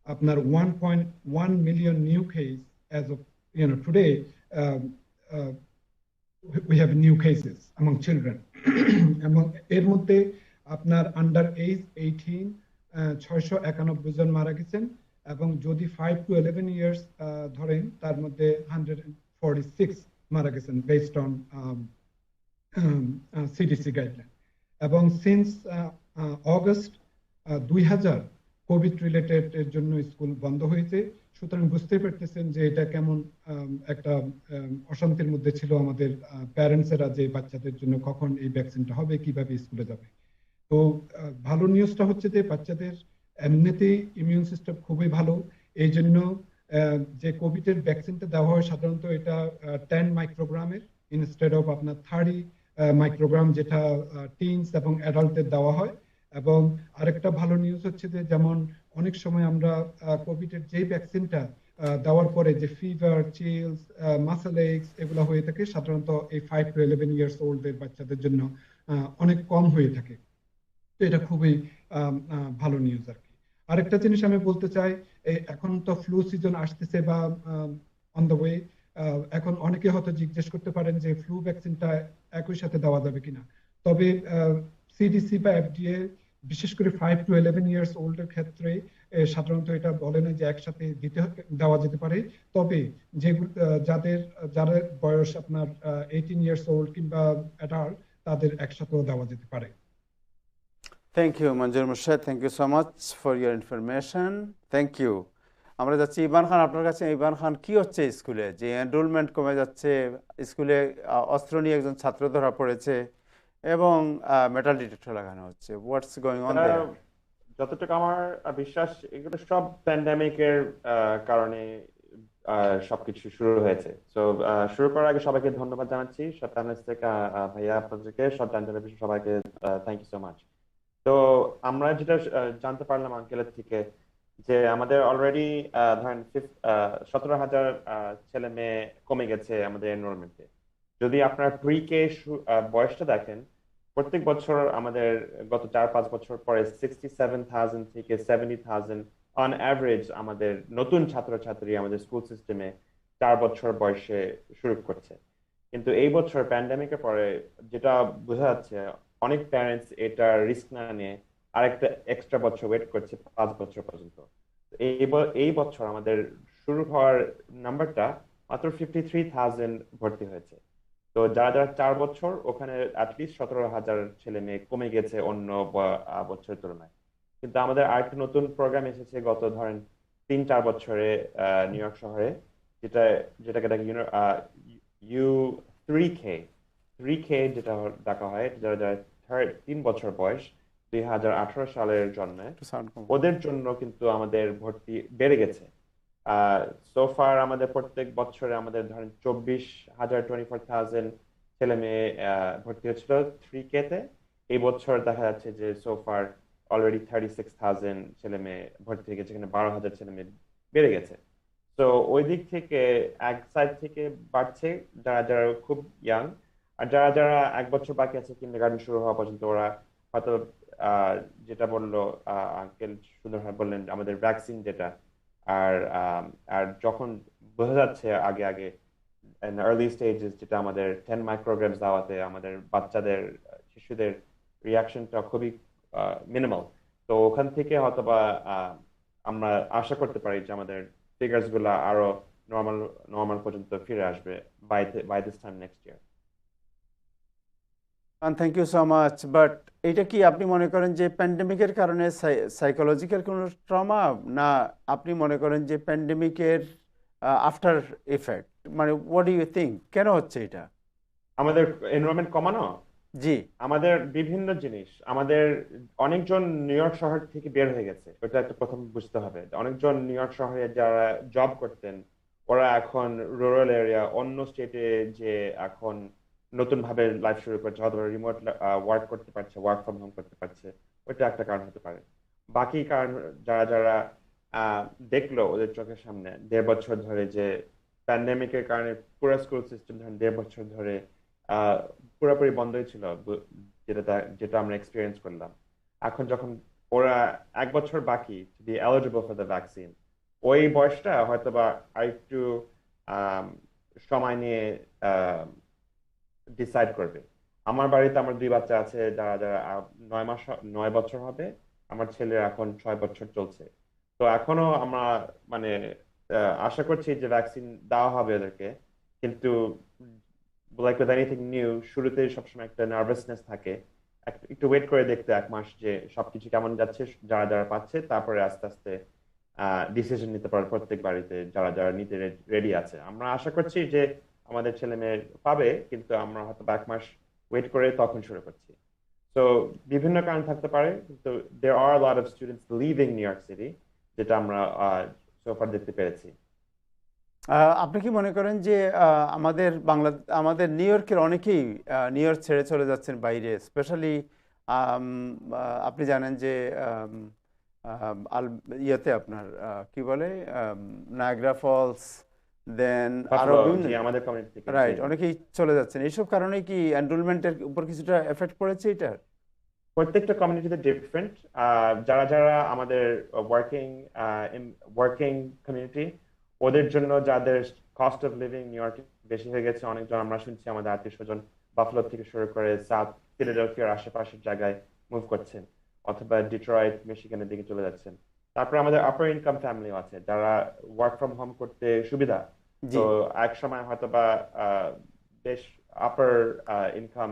আপনার 1.1 million new case as of today. We have new cases among children. এবং এর মধ্যে আপনার আন্ডার এজ 18 691 জন মারা গেছেন, এবং যদি 5 to 11 ইয়ার্স ধরেন তার মধ্যে 146 মারা গেছেন বেসড অন সিডিসি গাইডলাইন। এবং সিন্স অগস্ট 2000 কোভিড রিলেটেড এর জন্য স্কুল বন্ধ হয়েছে। সুতরাং বুঝতে পারতেছেন যে এটা কেমন একটা অশান্তির মধ্যে ছিল আমাদের প্যারেন্টসেরা, যে বাচ্চাদের জন্য কখন এই ভ্যাকসিনটা হবে, কিভাবে স্কুলে যাবে। তো ভালো নিউজটা হচ্ছে যে বাচ্চাদের এমনিতেই ইমিউন সিস্টেম খুবই ভালো, এই জন্য যে কোভিডের ভ্যাকসিনটা দেওয়া হয় সাধারণত এটা 10 মাইক্রোগ্রামের ইনস্টেড অফ আপনার 30 মাইক্রোগ্রাম, যেটা টিনস এবং অ্যাডাল্টদের দেওয়া হয়। এবং আরেকটা ভালো নিউজ হচ্ছে যে যেমন অনেক সময় আমরা কোভিডের যেই ভ্যাকসিনটা দেওয়ার পরে যে ফিভার, চিলস, মাসেল একস এগুলো হয়ে থাকে সাধারণত এই 5 to 11 ইয়ার্স ওল্ডের বাচ্চাদের জন্য অনেক কম হয়ে থাকে। তো এটা খুবই ভালো নিউজ আর কি। আরেকটা জিনিস আমি বলতে চাই, এখন তো ফ্লু সিজন আসতেছে বা অন দ্য ওয়ে। এখন অনেকে হয়তো জিজ্ঞেস করতে পারেন যে ফ্লু ভ্যাকসিনটা একই সাথে দেওয়া যাবে কিনা। তবে সিডিসি বা এফডিএ বিশেষ করে 5 to 11 ইয়ার্স ওল্ডের ক্ষেত্রে সাধারণত এটা বলে না যে একসাথে দেওয়া যেতে পারে। তবে যেগুলো যাদের বয়স আপনার 18 ইয়ার্স ওল্ড কিংবা অ্যাডাল্ট, তাদের একসাথেও দেওয়া যেতে পারে। Thank you Manjur Murshed, thank you so much for your information. Thank you. আমরা যাচ্ছি ইবান খান আপনার কাছে। ইবান খান, কি হচ্ছে স্কুলে যে এনরোলমেন্ট কমে যাচ্ছে, স্কুলে অস্ত্র নিয়ে একজন ছাত্র ধরা পড়েছে এবং মেটাল ডিটেক্টর লাগানো হচ্ছে, হোয়াটস গোয়িং অন দেয়ার? যতটুকু আমার বিশ্বাস, এগুলো সব প্যান্ডেমিকের কারণে সবকিছু শুরু হয়েছে। তো শুরু করার আগে সবাইকে ধন্যবাদ জানাচ্ছি, সব প্যানেলিস্ট থেকে ভাইয়া আপনাদেরকে, সব জানতে বিষয় সবাইকে থ্যাংক ইউ সো মাচ। তো আমরা যেটা জানতে পারলাম আঙ্কেলের থেকে, যে আমাদের অলরেডি ধরেন 17,000 ছেলে মেয়ে কমে গেছে আমাদের এনরোলমেন্টে। যদি আপনার প্রি কে বয়সটা দেখেন, প্রত্যেক বছর আমাদের গত 4-5 বছর পরে 67,000 থেকে 70,000 অন অ্যাভারেজ আমাদের নতুন ছাত্রছাত্রী আমাদের স্কুল সিস্টেমে 4 বছর বয়সে শুরু করছে। কিন্তু এই বছর প্যান্ডেমিকের পরে যেটা বোঝা যাচ্ছে, অনেক প্যারেন্টস এটা রিস্ক না নিয়ে আরেকটা এক্সট্রা বছর ওয়েট করছে 5 বছর পর্যন্ত। এই বছর আমাদের শুরু হওয়ার নাম্বারটা মাত্র 53,000 ভর্তি হয়েছে। তো যারা যারা 4 বছর, ওখানে অ্যাটলিস্ট 17,000 ছেলে মেয়ে কমে গেছে অন্য বছরের তুলনায়। কিন্তু আমাদের আরেকটা নতুন প্রোগ্রাম এসেছে গত ধরেন 3-4 বছরে নিউ ইয়র্ক শহরে, যেটাকে দেখে U3K 3K যেটা ডাকা হয়, যারা যারা 3 বছর বয়স, 2018 সালের জন্মে, ওদের জন্য কিন্তু আমাদের ভর্তি বেড়ে গেছে। সোফার আমাদের প্রত্যেক বছরে আমাদের ধরেন 24,000 ছেলে মেয়ে ভর্তি হচ্ছিল 3K তে। এই বছর দেখা যাচ্ছে যে সোফার অলরেডি 36,000 ছেলে মেয়ে ভর্তি হয়ে গেছে, এখানে 12,000 ছেলে মেয়ে বেড়ে গেছে। তো ওই দিক থেকে এক সাইড থেকে বাড়ছে যারা যারা খুব ইয়াং, আর যারা যারা 1 বছর বাকি আছে কিন্ডারগার্টেন শুরু হওয়া পর্যন্ত, ওরা হয়তো যেটা বললো আঙ্কেল সুন্দরভাবে বললেন, আমাদের ভ্যাকসিন যেটা, আর আর যখন বোঝা যাচ্ছে আগে আগে আর্লি স্টেজেস, যেটা আমাদের 10 মাইক্রোগ্রামস দেওয়াতে আমাদের বাচ্চাদের শিশুদের রিয়াকশনটা খুবই মিনিমাল। তো ওখান থেকে হয়তোবা আমরা আশা করতে পারি যে আমাদের ফিগার্স গুলা আরো নর্মাল পর্যন্ত ফিরে আসবে by this time next year. Thank you so much. But এটা কি আপনি মনে করেন যে প্যান্ডেমিকের কারণে সাইকোলজিক্যাল কোনো ট্রমা, না আপনি মনে করেন যে প্যান্ডেমিকের আফটার এফেক্ট, মানে হোয়াট ডু ইউ থিঙ্ক, কেন হচ্ছে এটা? আমাদের এনরোলমেন্ট কমানো, জি, আমাদের বিভিন্ন জিনিস, আমাদের অনেকজন নিউ ইয়র্ক শহর থেকে বের হয়ে গেছে, ওটা একটা প্রথম বুঝতে হবে। অনেকজন নিউ ইয়র্ক শহরে যারা জব করতেন, ওরা এখন রুরাল এরিয়া অন্য স্টেটে যে এখন নতুন ভাবে লাইফ শুরু করছে, হয়তো রিমোট ওয়ার্ক করতে পারছে, ওয়ার্ক ফ্রম হোম করতে পারছে, ওইটা একটা কারণ হতে পারে। বাকি কারণ যারা যারা দেখলো ওদের চোখের সামনে 1.5 বছর ধরে যে প্যান্ডেমিকের কারণে পুরো স্কুল সিস্টেম ধরেন 1.5 বছর ধরে পুরোপুরি বন্ধই ছিল, যেটা আমরা এক্সপিরিয়েন্স করলাম। এখন যখন ওরা 1 বছর বাকি to be eligible for the vaccine, ওই বয়সটা হয়তোবা আরেকটু সময় নিয়ে ডিসাইড করবে। আমার বাড়িতে আমার 2 বাচ্চা আছে যারা যারা 9 বছর হবে, আমার ছেলের এখন 6 বছর চলছে। তো এখনো আমরা মানে আশা করছি যে ভ্যাকসিন দেওয়া হবে ওদেরকে, কিন্তু লাইক উইথ এনিথিং নিউ, শুরুতে সবসময় একটা নার্ভাসনেস থাকে। একটু ওয়েট করে দেখতে 1 মাস যে সবকিছু কেমন যাচ্ছে, যারা যারা পাচ্ছে, তারপরে আস্তে আস্তে ডিসিশন নিতে পারে প্রত্যেক বাড়িতে যারা যারা নিতে রেডি আছে। আমরা আশা করছি যে আমাদের ছেলে মেয়ে পাবে, কিন্তু আমরা হয়তো 1 মাস ওয়েট করে তখন শুরু করছি। তো বিভিন্ন কারণ থাকতে পারে, কিন্তু there are a lot of students leaving New York City, যেটা আমরা so far দেখতে পেরেছি। আপনি কি মনে করেন যে আমাদের নিউ ইয়র্কের অনেকেই নিউ ইয়র্ক ছেড়ে চলে যাচ্ছেন বাইরে, স্পেশালি আপনি জানেন যে আল ইয়েতে আপনার কি বলে নায়াগ্রা ফলস, দেন আরো বাফলো, বিভিন্ন, জি, আমাদের কমিউনিটি থেকে, জি রাইট, জি। অনেকেই চলে যাচ্ছেন। এইসব কারণে কি এনরোলমেন্টের উপর কিছুটা এফেক্ট পড়েছে এটার? প্রত্যেকটা কমিউনিটিতে ডিফারেন্ট। যারা যারা আমাদের ওয়ার্কিং ওয়ার্কিং কমিউনিটি, ওদের জন্য যাদের কস্ট অফ লিভিং নিউ ইয়র্কে বেশি হয়ে গেছে, অনেকজন আমরা শুনছি আমাদের আত্মীয় স্বজন বাফলো থেকে শুরু করে সাউথ ফিলাডেলফিয়ার আশেপাশের জায়গায় মুভ করছেন, অথবা ডিট্রয়েট মিশিগানের দিকে চলে যাচ্ছেন। তারপর আমাদের আপার ইনকাম ফ্যামিলিও আছে যারা ওয়ার্ক ফ্রম হোম করতে সুবিধা। জি, তো এক সময় হয়তোবা বেশ আপার ইনকাম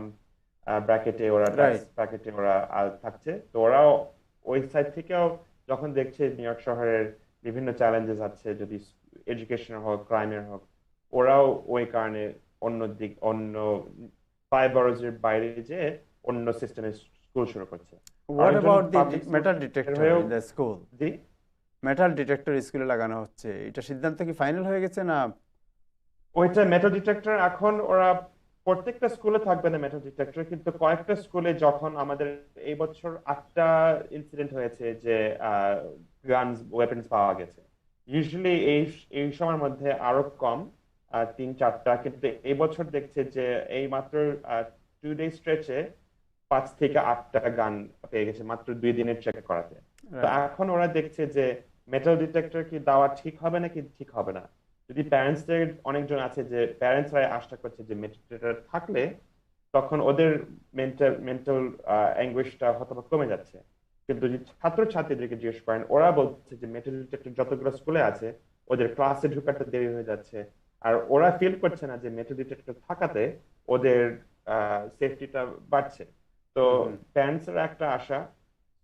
ব্র্যাকেটে ওরা, ট্যাক্স রাইট, ব্র্যাকেটে ওরা থাকছে, তো ওরাও ওই সাইড থেকেও যখন দেখছে নিউ ইয়র্ক শহরের বিভিন্ন চ্যালেঞ্জেস আছে, যদি এডুকেশনের হোক, ক্রাইমের হোক, ওরাও ওই কারণে অন্য 5 বরোজের বাইরে যে অন্য সিস্টেমে স্কুল শুরু করছে। হোয়াট আরেকজন about the public metal school detector হয়েও, ইন দ্য স্কুল? জি, মেটাল ডিটেক্টর স্কুলে লাগানো হচ্ছে, এটা সিদ্ধান্ত কি ফাইনাল হয়ে গেছে না? ওইটা মেটাল ডিটেক্টর এখন ওরা প্রত্যেকটা স্কুলে থাকবে না মেটাল ডিটেক্টর, কিন্তু কয়েকটা স্কুলে যখন আমাদের এই বছর 8টা ইনসিডেন্ট হয়েছে যে গানস ওয়েপন্স পাওয়া গেছে। ইউজুয়ালি এই এই সময়ের মধ্যে আরো কম, 3-4টা, কিন্তু এই বছর দেখছে যে এই মাত্র 2 ডে স্ট্রেচে 5 থেকে 8টা গান পেয়ে গেছে মাত্র 2 দিনের চেক করাতে। তো রাইট, এখন ওরা দেখছে যে মেটাল ডিটেক্টর কি দেওয়া ঠিক হবে নাকি ঠিক হবে না। যদি প্যারেন্টসদের অনেকজন আছে যে প্যারেন্টসরাই আশা করছে যে মেটাল ডিটেক্টর থাকলে তখন ওদের মেন্টাল মেন্টাল অ্যাঙ্গুইশটা হয়তো বা কমে যাচ্ছে, কিন্তু যদি ছাত্র ছাত্রীদেরকে জিজ্ঞেস করেন ওরা বলছে যে মেটাল ডিটেক্টর যতগুলো স্কুলে আছে ওদের ক্লাসে ঢোকাতে দেরি হয়ে যাচ্ছে, আর ওরা ফিল করছে না যে মেটাল ডিটেক্টর থাকাতে ওদের সেফটিটা বাড়ছে। তো হুম, হুম। প্যারেন্টসের একটা আশা,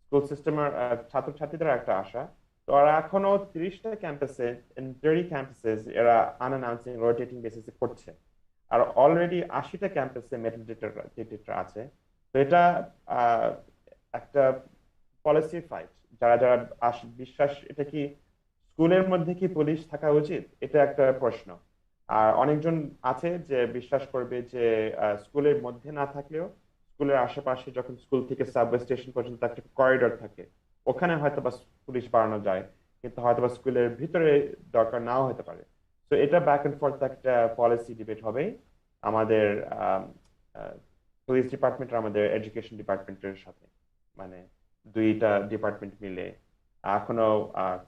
স্কুল সিস্টেমের ছাত্রছাত্রীদের একটা আশা। তো ওরা এখনো 30টা ক্যাম্পাসে, 30 ক্যাম্পাসেস এরা আনঅ্যানাউন্সিং রোটেটিং বেসিসে করছে, আর অলরেডি 80টা ক্যাম্পাসে মেটাল ডিটেক্টর আছে। তো এটা আহ, একটা পলিসি ফাইট। যারা যারা বিশ্বাস, এটা কি স্কুলের মধ্যে কি পুলিশ থাকা উচিত, এটা একটা প্রশ্ন। আর অনেকজন আছে যে বিশ্বাস করবে যে স্কুলের মধ্যে না থাকলেও স্কুলের আশেপাশে যখন স্কুল থেকে সাবওয়ে স্টেশন পর্যন্ত একটা করিডোর থাকে, ওখানে হয়তোবা পুলিশ বাড়ানো যায়, কিন্তু হয়তোবা স্কুলের ভিতরে দরকার নাও হতে পারে। তো এটা ব্যাক এন্ড ফোর্থ একটা পলিসি ডিবেট হবে আমাদের পুলিশ ডিপার্টমেন্ট আর আমাদের এডুকেশন ডিপার্টমেন্টের সাথে, মানে দুইটা ডিপার্টমেন্ট মিলে এখনো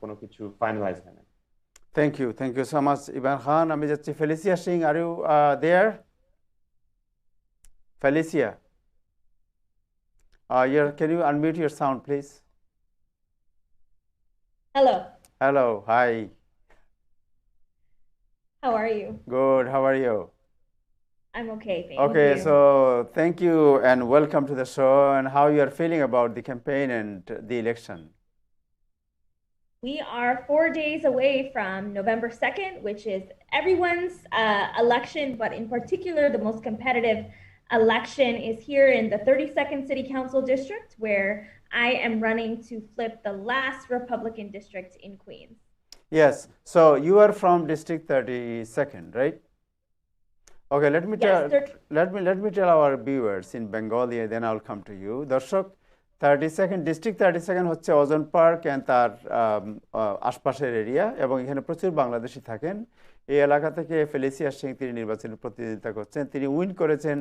কোনো কিছু ফাইনালাইজ হয় না। Thank you so much Iban Khan. আমি যাচ্ছি Felicia Singh, are you there? Felicia, can you unmute your sound, please? Hello, Hello, hi, how are you? good, how are you? I'm okay, thank Okay, you. so thank you and welcome to the show, and how you are feeling about the campaign and the election. We are 4 days away from November 2nd, which is everyone's election, but in particular, the most competitive election is here in the 32nd City Council District, where I am running to flip the last Republican district in Queens. Yes, so you are from District 32nd, right? Okay, let me Yes, tell sir. let me tell our viewers in Bengali, and then I'll come to you. দর্শক, 32nd District 32nd হচ্ছে ওজন park and তার আশপাশের area, এবং এখানে প্রচুর বাংলাদেশি থাকেন। এই এলাকা থেকে ফেলিসিয়া সিং তিনি নির্বাচনে প্রতিদ্বন্দ্বিতা করছেন। তিনি উইন করেছেন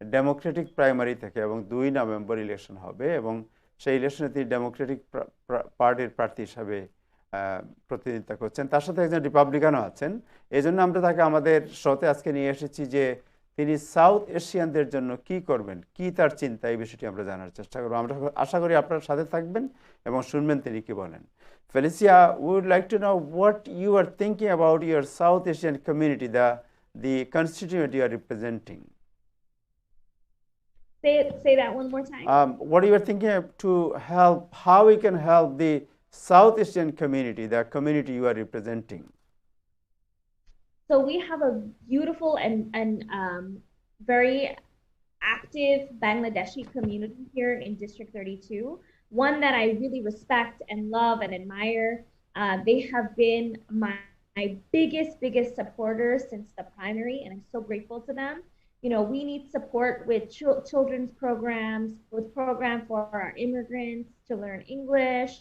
ডেমোক্রেটিক প্রাইমারি থেকে, এবং 2 নভেম্বর ইলেকশন হবে, এবং সেই ইলেকশনে তিনি ডেমোক্রেটিক পার্টির প্রার্থী হিসাবে প্রতিদ্বন্দ্বিতা করছেন। তার সাথে একজন রিপাবলিকানও আছেন। এই জন্য আমরা তাকে আমাদের শোতে আজকে নিয়ে এসেছি যে তিনি সাউথ এশিয়ানদের জন্য কি করবেন, কি তার চিন্তা, এই বিষয়টি আমরা জানার চেষ্টা করব। আমরা আশা করি আপনার সাথে থাকবেন এবং শুনবেন তিনি কি বলেন। Felicia, we would like to know what you are thinking about your South Asian community, the constituent you are representing. Say that one more time. What you are thinking to help, how we can help the South Asian community, the community you are representing. So we have a beautiful and very active Bangladeshi community here in District 32, one that I really respect and love and admire. They have been my biggest supporters since the primary, and I'm so grateful to them. You know, we need support with children's programs, with program for our immigrants to learn English,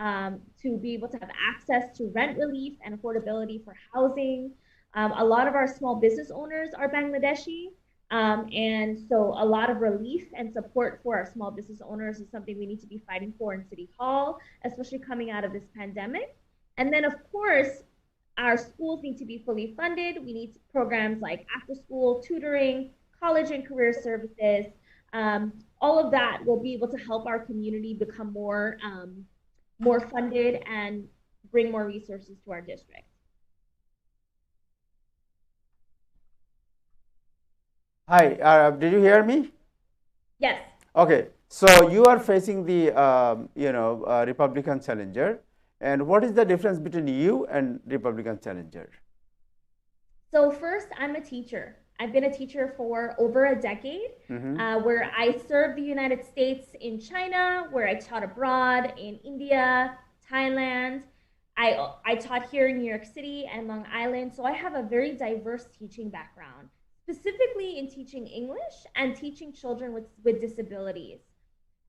to be able to have access to rent relief and affordability for housing. A lot of our small business owners are Bangladeshi. And so a lot of relief and support for our small business owners is something we need to be fighting for in City Hall, especially coming out of this pandemic. And then, of course, our schools need to be fully funded. We need programs like after school tutoring, college and career services. All of that will be able to help our community become more funded and bring more resources to our district. Hi, did you hear me? Yes. Okay, so you are facing the Republican challenger, and what is the difference between you and Republican challenger? So first, I'm a teacher. I've been a teacher for over a decade, where I served the United States in China, where I taught abroad in India, Thailand. I taught here in New York City and Long Island, so I have a very diverse teaching background, specifically in teaching English and teaching children with disabilities.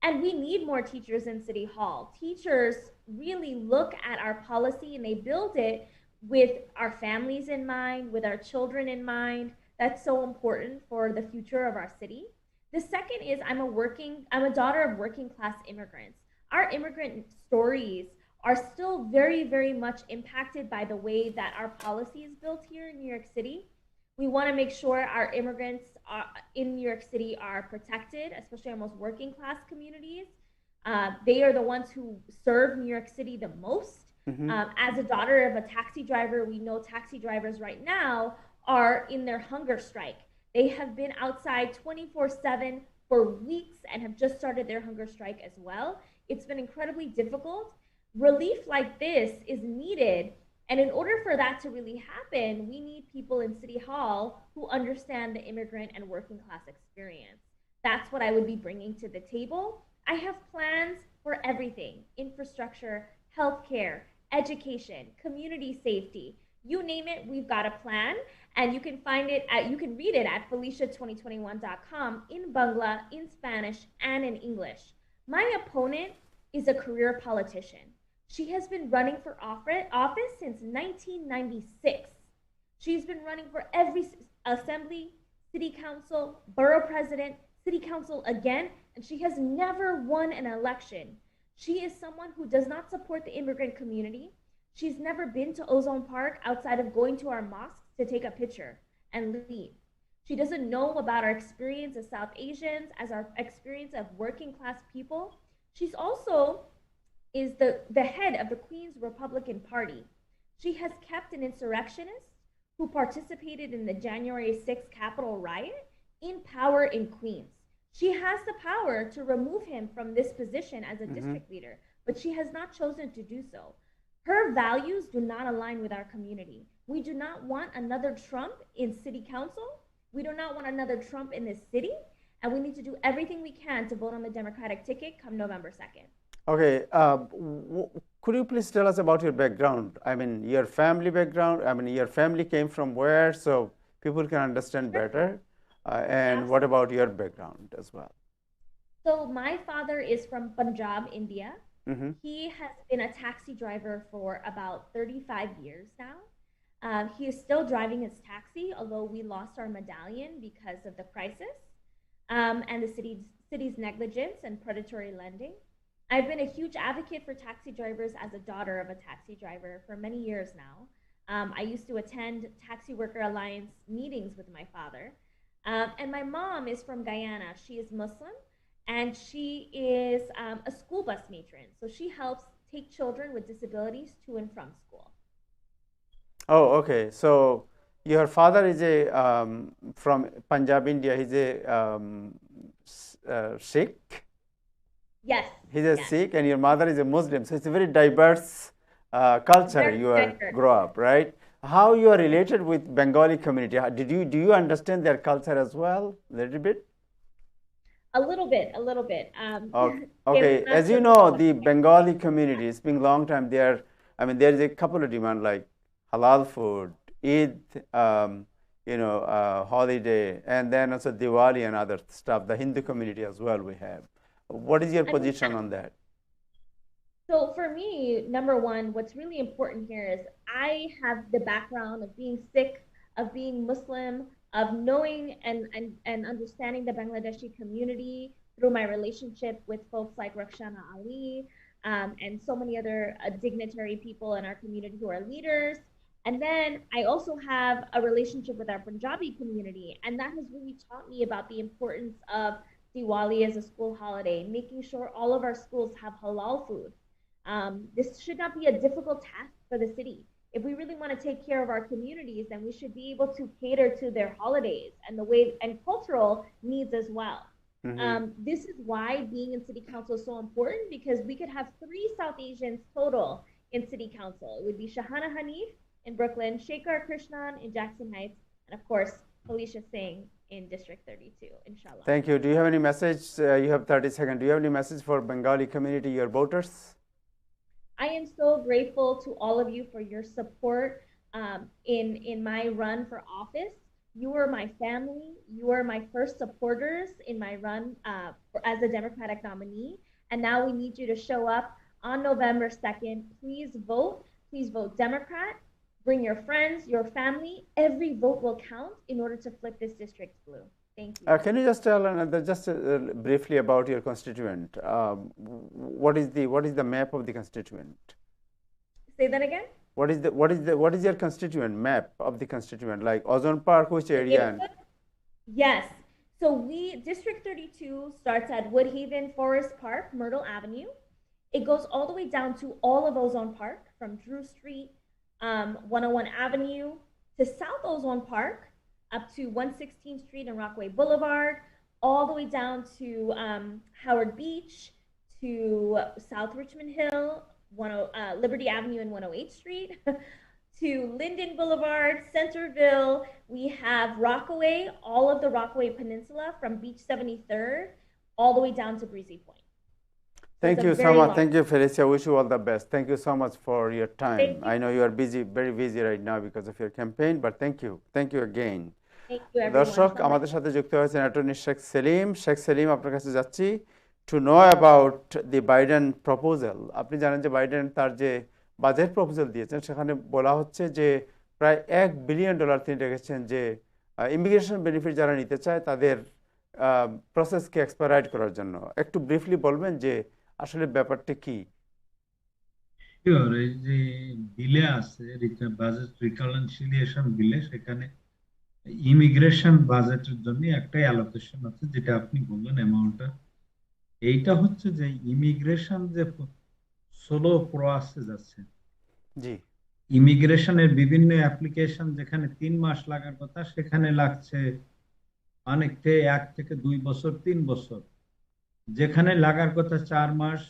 And we need more teachers in City Hall. Teachers really look at our policy and they build it with our families in mind, with our children in mind. That's so important for the future of our city. The second is I'm a daughter of working class immigrants. Our immigrant stories are still very, very much impacted by the way that our policy is built here in New York City. We want to make sure our immigrants in New York City are protected, especially our most working class communities. They are the ones who serve New York City the most. As a daughter of a taxi driver, we know taxi drivers right now are in their hunger strike. They have been outside 24/7 for weeks and have just started their hunger strike as well. It's been incredibly difficult. Relief like this is needed. And in order for that to really happen, we need people in City Hall who understand the immigrant and working class experience. That's what I would be bringing to the table. I have plans for everything: infrastructure, healthcare, education, community safety. You name it, we've got a plan. And you can read it at felicia2021.com in Bangla, in Spanish, and in English. My opponent is a career politician. She has been running for office since 1996. She's been running for every assembly, city council, borough president, city council again, and she has never won an election. She is someone who does not support the immigrant community. She's never been to Ozone Park outside of going to our mosques to take a picture and leave. She doesn't know about our experience as South Asians, as our experience of working class people. She's also is the head of the Queens Republican Party. She has kept an insurrectionist who participated in the January 6th Capitol riot in power in Queens. She has the power to remove him from this position as a district leader, but she has not chosen to do so. Her values do not align with our community. We do not want another Trump in city council. We do not want another Trump in this city. And we need to do everything we can to vote on the Democratic ticket come November 2nd. Okay, could you please tell us about your background? I mean, your family background. I mean, your family came from where, so people can understand better. And what about your background as well? So my father is from Punjab, India. He has been a taxi driver for about 35 years now. He is still driving his taxi, although we lost our medallion because of the crisis and the city's negligence and predatory lending. I've been a huge advocate for taxi drivers as a daughter of a taxi driver for many years now. I used to attend Taxi Worker Alliance meetings with my father. And my mom is from Guyana. She is Muslim, and she is a school bus matron. So she helps take children with disabilities to and from school. Oh, okay. So your father is from Punjab, India. He's a Sikh. Yes. He's a Sikh, and your mother is a Muslim. So it's a very diverse culture grow up, right? How you are related with Bengali community? Do you understand their culture as well, a little bit? A little bit. Okay. As you know, the Bengali community, it's been a long time there. I mean, there is a couple of demands like halal food, Eid, holiday, and then also Diwali and other stuff. The Hindu community as well we have. What is your position on that? So for me, number one, what's really important here is I have the background of being Sikh, of being Muslim, of knowing and understanding the Bangladeshi community through my relationship with folks like Rakshana Ali, and so many other dignitary people in our community who are leaders. And then I also have a relationship with our Punjabi community, and that has really taught me about the importance of Diwali as a school holiday, making sure all of our schools have halal food. This should not be a difficult task for the city. If we really want to take care of our communities, then we should be able to cater to their holidays and the way and cultural needs as well. This is why being in city council is so important, because we could have 3 South Asians total in city council. It would be Shahana Hanif in Brooklyn, Shekhar Krishnan in Jackson Heights, and of course, Felicia Singh in District 32, inshallah. Thank you. Do you have any message? You have 30 seconds. Do you have any message for Bengali community, your voters? I am so grateful to all of you for your support in my run for office. You are my family. You are my first supporters in my run as a Democratic nominee. And now we need you to show up on November 2nd. Please vote. Please vote Democrat. Bring your friends, your family. Every vote will count in order to flip this district blue. Thank you. Can you just tell briefly about your constituent? What is the map of the constituent? Say that again. What is your constituent map of the constituent? Like Ozone Park, which area? Yes. So District 32 starts at Woodhaven Forest Park, Myrtle Avenue. It goes all the way down to all of Ozone Park, from Drew Street, 101 Avenue to South Ozone Park, up to 116th Street and Rockaway Boulevard, all the way down to Howard Beach, to South Richmond Hill, Liberty Avenue and 108th Street, to Linden Boulevard, Centerville. We have Rockaway, all of the Rockaway Peninsula from Beach 73rd, all the way down to Breezy Point. Thank you so much. Thank you, Felicia. Wish you all the best. Thank you so much for your time. I know you are busy, very busy right now because of your campaign, but thank you. Thank you again. দর্শক আমাদের সাথে যুক্ত হয়েছেন attorney Sheikh Selim আপনার কাছে যাচ্ছি to know about the Biden proposal. আপনি জানেন যে বাইডেন তার যে বাজেট প্রপোজাল দিয়েছেন সেখানে বলা হচ্ছে যে প্রায় $1 বিলিয়ন তিনি রেখেছেন যে ইমিগ্রেশন বেনিফিট যারা নিতে চায় তাদের প্রসেসকে এক্সপায়ারাইড করার জন্য। একটু ব্রিফলি বলবেন যে আসলে ব্যাপারটা কি? এই যে বিলে আছে বাজেট রিকনসিলিয়েশন বিলে, সেখানে ইমিগ্রেশন বাজেটের জন্য একটা অ্যালোকেশন আছে, যেটা আপনি বললেন অ্যামাউন্টটা। এইটা হচ্ছে যে ইমিগ্রেশন যে স্লো প্রসেস আছে, জি, ইমিগ্রেশনের বিভিন্ন অ্যাপ্লিকেশন যেখানে 3 মাস লাগার কথা সেখানে লাগছে অনেকটা 1 থেকে 2 বছর 3 বছর, যেখানে লাগার কথা 4 মাস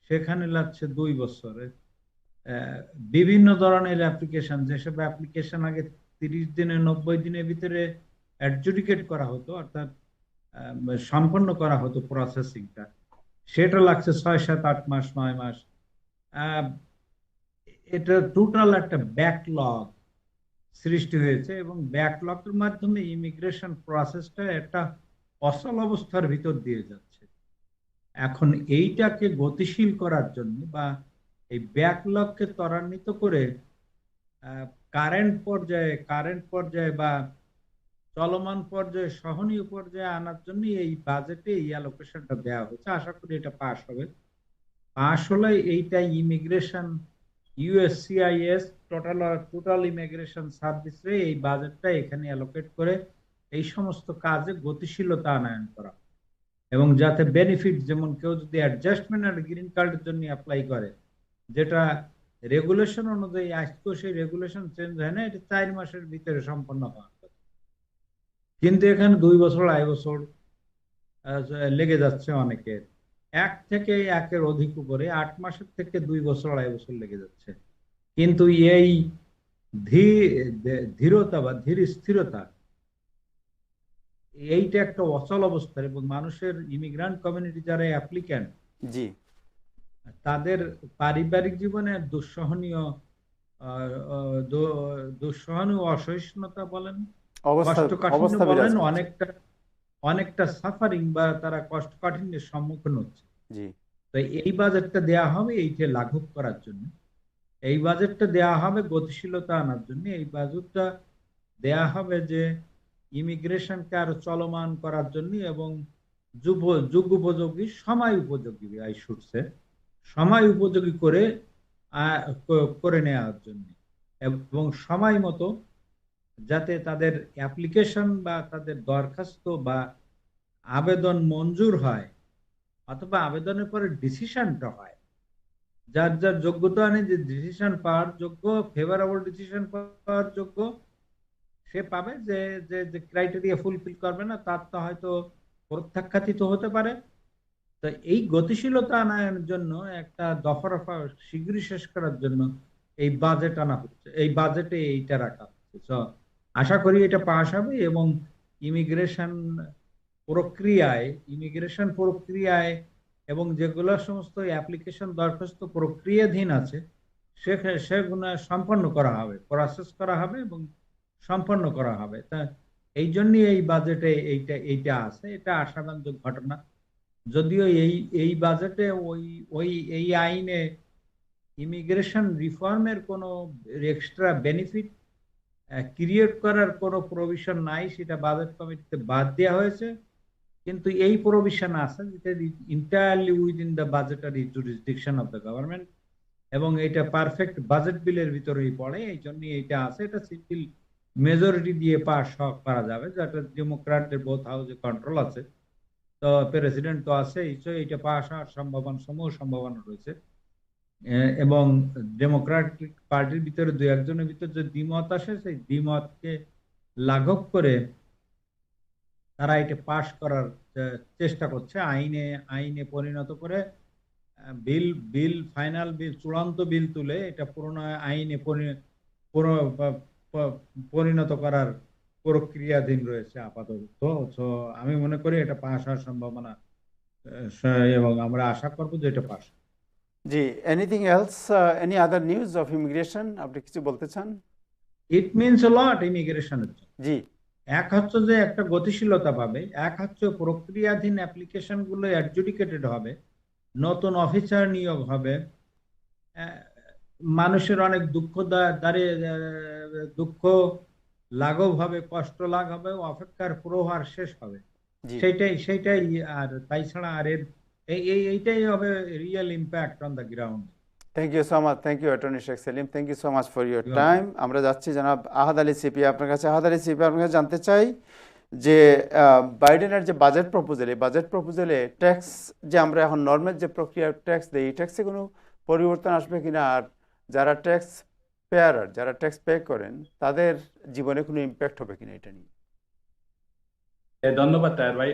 সেখানে লাগছে 2 বছরে। বিভিন্ন ধরনের অ্যাপ্লিকেশন, যেসব অ্যাপ্লিকেশন আগে 30 দিনে 90 দিনের ভিতরে অ্যাডজুডিকেট করা হতো, অর্থাৎ সম্পন্ন করা হতো প্রসেসিংটা, সেটা লাগছে 6, 7, 8 মাস, 9 মাস। এটা টোটাল একটা ব্যাকলগ সৃষ্টি হয়েছে এবং ব্যাকলগের মাধ্যমে ইমিগ্রেশন প্রসেসটা একটা অচল অবস্থার ভিতর দিয়ে যাচ্ছে। এখন এইটাকে গতিশীল করার জন্য বা এই ব্যাকলগকে ত্বরান্বিত করে কারেন্ট পর্যায়ে বা চলমান পর্যায়ে সহনীয় পর্যায়ে আনার জন্য এই বাজেটে এই অ্যালোকেশনটা দেওয়া হচ্ছে। আশা করি এটা পাস হবে। পাস হলে এইটা ইমিগ্রেশন USCIS টোটাল ইমিগ্রেশন সার্ভিসে এই বাজেটটা এখানে অ্যালোকেট করে এই সমস্ত কাজে গতিশীলতা আনয়ন করা, এবং যাতে বেনিফিট, যেমন কেউ যদি অ্যাডজাস্টমেন্ট আর গ্রিন কার্ডের জন্য অ্যাপ্লাই করে, যেটা রেগুলেশন অনুযায়ী আজকেও সেই রেগুলেশন চেঞ্জ হয় না, এটা 4 মাসের ভিতরে সম্পন্ন হওয়ার কথা, কিন্তু এখানে 2 বছর 2.5 বছর লেগে যাচ্ছে অনেকের। 1 থেকে 1-এর অধিক উপরে 8 মাসের থেকে 2 বছর 2.5 বছর লেগে যাচ্ছে। কিন্তু এই ধীরতা বা ধীর স্থিরতা, এইটা একটা অচল অবস্থা, এবং মানুষের ইমিগ্রান্ট কমিউনিটি যারা অ্যাপ্লিক্যান্ট, জি, তাদের পারিবারিক জীবনে দুঃসহনীয় অসহিষ্ণুতা বলেন, কষ্টকাঠিন্য বলেন, অনেকটা সাফারিং বা তারা কষ্টকাঠিন্যের সম্মুখীন হচ্ছে। তো এই বাজেটটা দেয়া হবে এইটা লাঘব করার জন্য, এই বাজেটটা দেয়া হবে গতিশীলতা আনার জন্য, এই বাজেটটা দেয়া হবে যে ইমিগ্রেশনকে আরো চলমান করার জন্য এবং যুগ উপযোগী, সময় উপযোগী, আই শুড সে, সময় উপযোগী করে করে নেওয়ার জন্য, এবং সময় মতো যাতে তাদের অ্যাপ্লিকেশন বা তাদের দরখাস্ত বা আবেদন মঞ্জুর হয়, অথবা আবেদনের পরে ডিসিশনটা হয়, যার যার যোগ্যতা নেই, যে ডিসিশন পাওয়ার যোগ্য, ফেভারেবল ডিসিশন পাওয়ার যোগ্য, সে পাবে। যে যে ক্রাইটেরিয়া ফুলফিল করবে না তার তো হয়তো প্রত্যাখ্যাতিত হতে পারে। তো এই গতিশীলতা আনার জন্য, একটা দফা রফা শীঘ্রই শেষ করার জন্য এই বাজেট আনা হচ্ছে, এই বাজেটে এইটা রাখা হচ্ছে। তো আশা করি এটা পাস হবে এবং ইমিগ্রেশন প্রক্রিয়ায় এবং যেগুলো সমস্ত অ্যাপ্লিকেশন দরখাস্ত প্রক্রিয়াধীন আছে সেগুলো সম্পন্ন করা হবে, প্রসেস করা হবে এবং সম্পন্ন করা হবে। তা এই জন্যই এই বাজেটে এইটা আছে, এটা আশাব্যঞ্জক ঘটনা। যদিও এই বাজেটে এই আইনে ইমিগ্রেশন রিফর্মের কোনো এক্সট্রা বেনিফিট ক্রিয়েট করার কোনো প্রভিশন নাই, সেটা বাজেট কমিটিতে বাদ দেওয়া হয়েছে। কিন্তু এই প্রভিশন আছে যেটা ইন্টায়ারলি within the budgetary jurisdiction of the government, এবং এটা পারফেক্ট বাজেট বিলের ভিতরেই পড়ে। এই জন্য এটা আছে, এটা সিম্পল মেজরিটি দিয়ে পাস করা যাবে, যেটা ডেমোক্রাটদের বোথ হাউসে কন্ট্রোল আছে। তো প্রেসিডেন্ট তো আছে, এটা পাস হওয়ার সম্ভাবনা রয়েছে। এবং ডেমোক্রেটিক পার্টির ভিতরে দুই একজনের ভিতরে যে দ্বিমত আসে, সেই দ্বিমতকে লাঘব করে তারা এটা পাস করার চেষ্টা করছে, আইনে পরিণত করে ফাইনাল বিল, চূড়ান্ত বিল তুলে এটা পুরোনো আইনে পরিণত করার প্রক্রিয়াধীন রয়েছে আপাতত। তো আমি মনে করি এটা পাস হওয়ার সম্ভাবনা, এবং আমরা আশা করবো যে এটা pass. G, anything else, any other news of immigration আপনি কিছু বলতে চান? ইট মিনস এ লট ইমিগ্রেশনের জন্য। জি, এক হচ্ছে যে একটা গতিশীলতা পাবে, এক হচ্ছে প্রক্রিয়াধীন অ্যাপ্লিকেশন গুলো অ্যাডজুডিকেটেড হবে, নতুন অফিসার নিয়োগ হবে, মানুষের অনেক দুঃখ লাঘব হবে, কষ্ট লাঘব হবে, অপেক্ষার প্রহার শেষ হবে। জি, সেইটাই আর তাই ছাড়া আর এইটাই হবে real impact on the ground. Thank you so much, thank you attorney Sheikh Selim, thank you so much for your You're time. আমরা যাচ্ছি জনাব আহাদ আলী সিপি আপনার কাছে। আহাদ আলী সিপি, আপনার কাছে জানতে চাই যে বাইডেনের যে বাজেট প্রপোজাল, এই বাজেট প্রপোজালে ট্যাক্স, যে আমরা এখন নর্মাল যে প্রক্রিয়া ট্যাক্স দেই, এই ট্যাক্সে কোনো পরিবর্তন আসবে কিনা, আর যারা ট্যাক্স পেয়ারার, যারা ট্যাক্স পে করেন, তাদের জীবনে কোনো ইম্প্যাক্ট হবে কিনা এটা নিয়ে? ধন্যবাদ তাহের ভাই।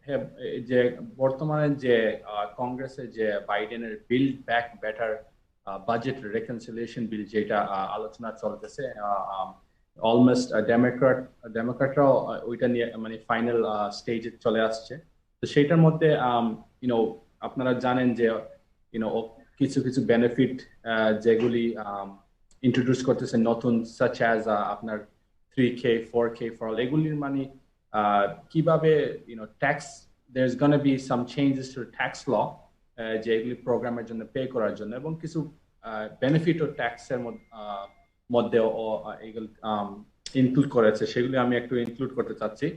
হ্যাঁ, এই যে বর্তমানে যে কংগ্রেসে যে বাইডেনের build back better budget reconciliation bill যেটা আলোচনা চলতেছে, অলমোস্ট ডেমোক্র্যাটরাও ওইটা নিয়ে মানে ফাইনাল স্টেজে চলে আসছে। তো সেইটার মধ্যে আপনারা জানেন যে কিছু কিছু বেনিফিট যেগুলি ইন্ট্রোডিউস করতেছে নতুন, সাচ অ্যাজ আপনার 3K 4K ফর অল, এগুলির মানে কিভাবে tax, there is going to be some changes to tax law যে এগুলি প্রোগ্রামের জন্য পে করার জন্য, এবং কিছু বেনিফিট ও ট্যাক্সের মধ্যে এগুলো ইনক্লুড করেছে, সেগুলি আমি একটু ইনক্লুড করতে চাচ্ছি।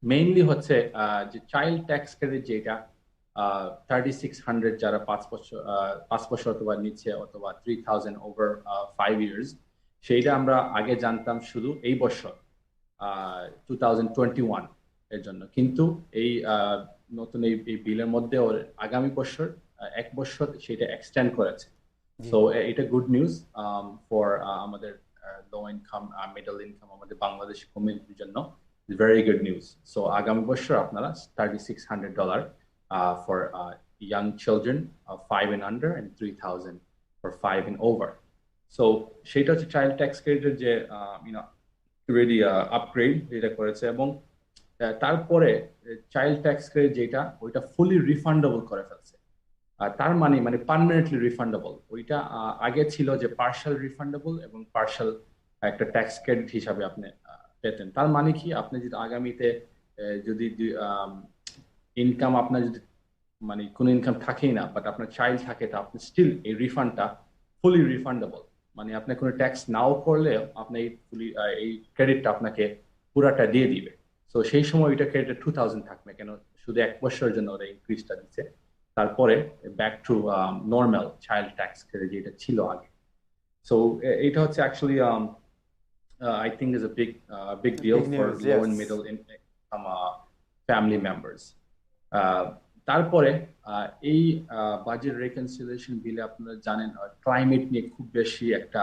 মেইনলি হচ্ছে যে চাইল্ড ট্যাক্স ক্রেডিট, যেটা 3600 যারা 5 বছর অথবা নিচে, অথবা 3000 ওভার 5 years, সেইটা আমরা আগে জানতাম শুধু এই বছর 2021 এর জন্য, কিন্তু এই নতুন এই বিলের মধ্যে আগামী বছর 1 বছর সেটা এক্সটেন্ড করেছে। সো এটা গুড নিউজ ফর আমাদের লো ইনকাম, মিডল ইনকাম, আমাদের বাংলাদেশি কমিউনিটির জন্য ভেরি গুড নিউজ। সো আগামী বছর আপনারা $3600 for young children 5 and under and 3000 for 5 and over. So সেটা হচ্ছে চাইল্ড ট্যাক্স ক্রেডিটের যে রেডি আপগ্রেড যেটা করেছে, এবং তারপরে চাইল্ড ট্যাক্স ক্রেডিট যেটা, ওইটা ফুলি রিফান্ডেবল করে ফেলছে। তার মানে পার্মানেন্টলি রিফান্ডেবল। ওইটা আগে ছিল যে পার্শাল রিফান্ডেবল এবং পার্শাল একটা ট্যাক্স ক্রেডিট হিসাবে আপনি পেতেন। তার মানে কি, আপনি যদি আগামীতে যদি ইনকাম আপনার যদি মানে কোনো ইনকাম থাকেই না, বাট আপনার চাইল্ড থাকে, তা আপনি স্টিল এই রিফান্ডটা ফুলি রিফান্ডেবল, মানে আপনি কোনো ট্যাক্স নাও করলে আপনি এই ক্রেডিটটা আপনাকে পুরাটা দিয়ে দিবে। তো সেই সময় এটা ক্রেডিট 2000 থাকবে, কেন শুধু 1 বছরের জন্য ওরা ইনক্রিজটা দিচ্ছে, তারপরে back to normal child tax credit যেটা ছিল আগে। সো এটা হচ্ছে actually I think is a big deal Big for news, low and yes. middle income family members. তারপরে এই বাজেট রিকনসিলিয়েশন বিলে আপনারা জানেন ক্লাইমেট নিয়ে খুব বেশি একটা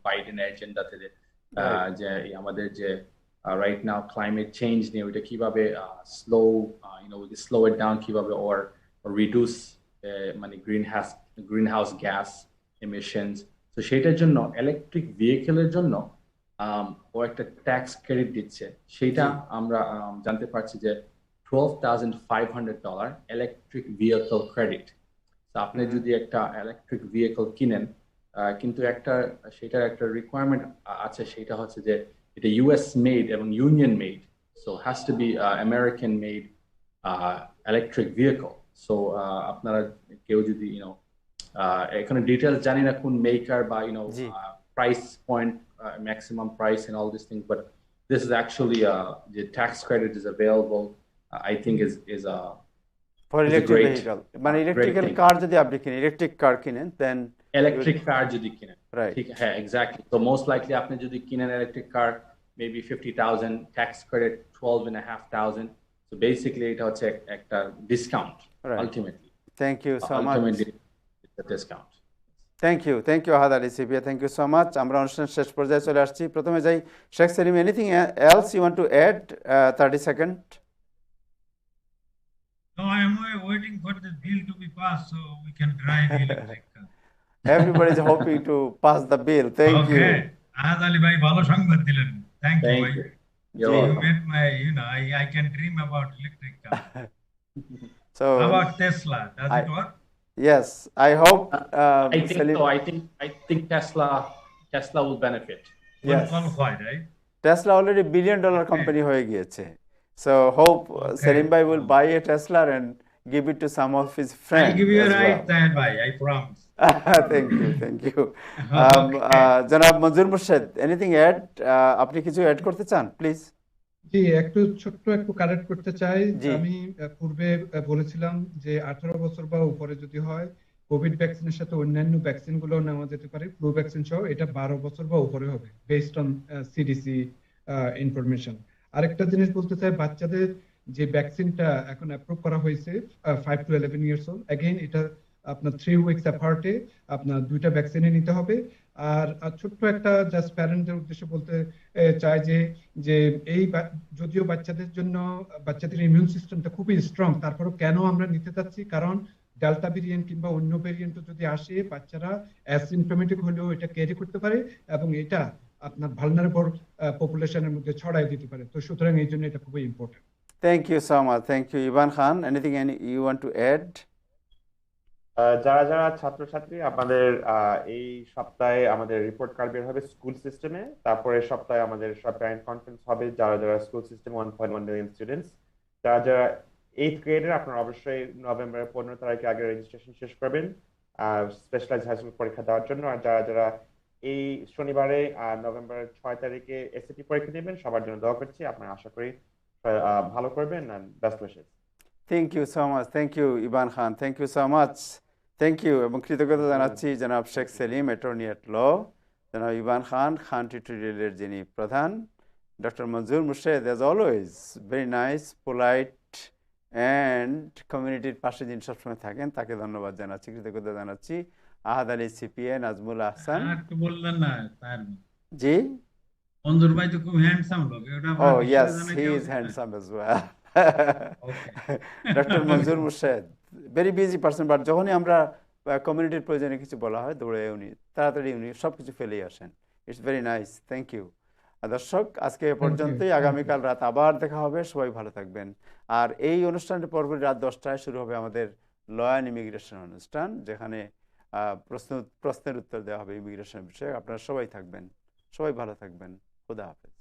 বাইডেনের এজেন্ডাতে যে আমাদের যে রাইট নাও ক্লাইমেট চেঞ্জ নিয়ে ওইটা কিভাবে স্লো ইট ডাউন কিভাবে or রিডিউস মানে গ্রিনহাউস গ্যাস এমিশনস। তো সেটার জন্য ইলেকট্রিক ভেহিকেলের জন্য ও একটা ট্যাক্স ক্রেডিট দিচ্ছে। সেটা আমরা জানতে পারছি যে $12,500 ইলেকট্রিক ভেহিকল ক্রেডিট। তো আপনি যদি একটা ইলেকট্রিক ভেহিকল কিনেন, কিন্তু সেটার একটা রিকোয়ারমেন্ট আছে, সেটা হচ্ছে যে এটা ইউএস মেড এবং union made, so has to be American made electric vehicle. So আপনারা কেউ যদি এখানে ডিটেলস জানি না কোন মেকার বা price point, maximum price and all these things, but this is actually the tax credit is available. I think is for is a electric great, vehicle মানে great electrical thing. কার যদি আপনি কিনেন, electric কার কিনেন, দেন electric car যদি কিনেন, right, ঠিক, হ্যাঁ exactly. So most likely আপনি যদি কিনেন electric car, maybe 50,000, tax credit 12,500. So basically এটা হচ্ছে একটা discount Right. ultimately. thank you so much. Ultimately it's a discount. Thank you Ahad Ali Sipia, thank you so much. আমরা অনুষ্ঠানের শেষ পর্যায়ে চলে আসছি। প্রথমে যাই Sheikh Selim, anything else you want to add? 30 second. No, I am waiting for the bill to be passed so we can drive electric car. Everybody is hoping to pass the bill. Thank you. Okay, Ahad Ali bhai bhalo সংবাদ দিলেন। Thank you Thank bhai. you. You're G. You welcome. made my, I can dream about electric car. So How about Tesla? Does it work? yes, I hope I think Selim, so. I think Tesla will benefit. Will yes, qualify, right? Tesla already $1 billion company হয়ে গিয়েছে, so hope Selim bhai will buy a Tesla and give it to some of his friends. I'll give you a as right well. hand bhai, I promise. thank you জনাব মঞ্জুর Murshed, anything add? আপনি কিছু add করতে চান please? জি, একটু correct করতে চাই। জি। আমি পূর্বে বলেছিলাম যে 18 বছর বা উপরে যদি হয়, কোভিড ভ্যাকসিনের সাথে অন্যান্য ভ্যাকসিন গুলো নেওয়া যেতে পারে, ফ্লু ভ্যাকসিন সহ, এটা 12 বছর বা উপরে হবে বেসড অন সিডিসি ইনফরমেশন। আরেকটা জিনিস বলতে চাই, বাচ্চাদের যে ভ্যাকসিনটা এখন অ্যাপ্রুভ করা হয়েছে 5 to 11 ইয়ার্স ওল্ড, এগেইন এটা আপনার 3 উইকস অ্যাপার্টে আপনার 2টা ভ্যাকসিনে নিতে হবে। আর ছোট্ট একটা জাস্ট প্যারেন্টদের উদ্দেশ্যে বলতে চাই যে যদিও বাচ্চাদের ইমিউন সিস্টেমটা খুবই স্ট্রং, তারপরেও কেন আমরা নিতে চাচ্ছি, কারণ ডেল্টা ভেরিয়েন্ট কিংবা অন্য ভেরিয়েন্ট যদি আসে, বাচ্চারা অ্যাসিমপ্টোমেটিক হলেও এটা ক্যারি করতে পারে এবং এটা আপনার ভালনারেবল পপুলেশনের মধ্যে ছড়াই দিতে পারে। তো সুতরাং এই জন্য এটা খুবই important. Thank you so much, thank you. Evan Khan, anything you want to add? যারা ছাত্রছাত্রী, আমাদের এই সপ্তাহে আমাদের রিপোর্ট কার্ড বের হবে স্কুল সিস্টেমে, তারপরে সপ্তাহে আমাদের সব প্যারেন্ট কনফারেন্স হবে যারা স্কুল সিস্টেম 1.1 মিলিয়ন স্টুডেন্টস। যারা 8th গ্রেডের, আপনারা অবশ্যই নভেম্বরের 15 তারিখে আগে রেজিস্ট্রেশন শেষ করবেন স্পেশালাইজড হাই স্কুল পরীক্ষা দেওয়ার জন্য। আর যারা এই শনিবারে নভেম্বরের 6 তারিখে এসএটি পরীক্ষা দেবেন, সবার জন্য দোয়া করছি। আপনারা আশা করি ভালো করবেন, and best wishes. Thank you so much, thank you Evan Khan, thank you so much, thank you. এবং কৃতজ্ঞতা জানাচ্ছি জনাব Sheikh Selim, attorney at law, জনাব ইভান খান টিউটোরিয়ালের যিনি প্রধান, doctor Manjur Murshed, as always very nice, polite and কমিউনিটির পাশে যিনি সবসময় থাকেন, তাকে ধন্যবাদ জানাচ্ছি, কৃতজ্ঞতা জানাচ্ছি। আহাদ আলী সিপিএ, নাজমুল আহসান। একটু বললেন না তার, জি, মঞ্জুর ভাই তো খুব হ্যান্ডসাম লোক, এটা ও yes, he is handsome as well. Doctor Manjur Murshed very busy person, but যখনই আমরা কমিউনিটির প্রয়োজনে কিছু বলা হয়, দৌড়ে তাড়াতাড়ি উনি সব কিছু ফেলেই আসেন। It's very nice, thank you. দর্শক, আজকে এ পর্যন্তই। আগামীকাল রাত আবার দেখা হবে, সবাই ভালো থাকবেন। আর এই অনুষ্ঠানটি পরপরই রাত 10টায় শুরু হবে আমাদের ল অ্যান্ড ইমিগ্রেশন অনুষ্ঠান, যেখানে প্রশ্নের উত্তর দেওয়া হবে ইমিগ্রেশন বিষয়ে। আপনারা সবাই থাকবেন, সবাই ভালো থাকবেন। খুদা হাফেজ।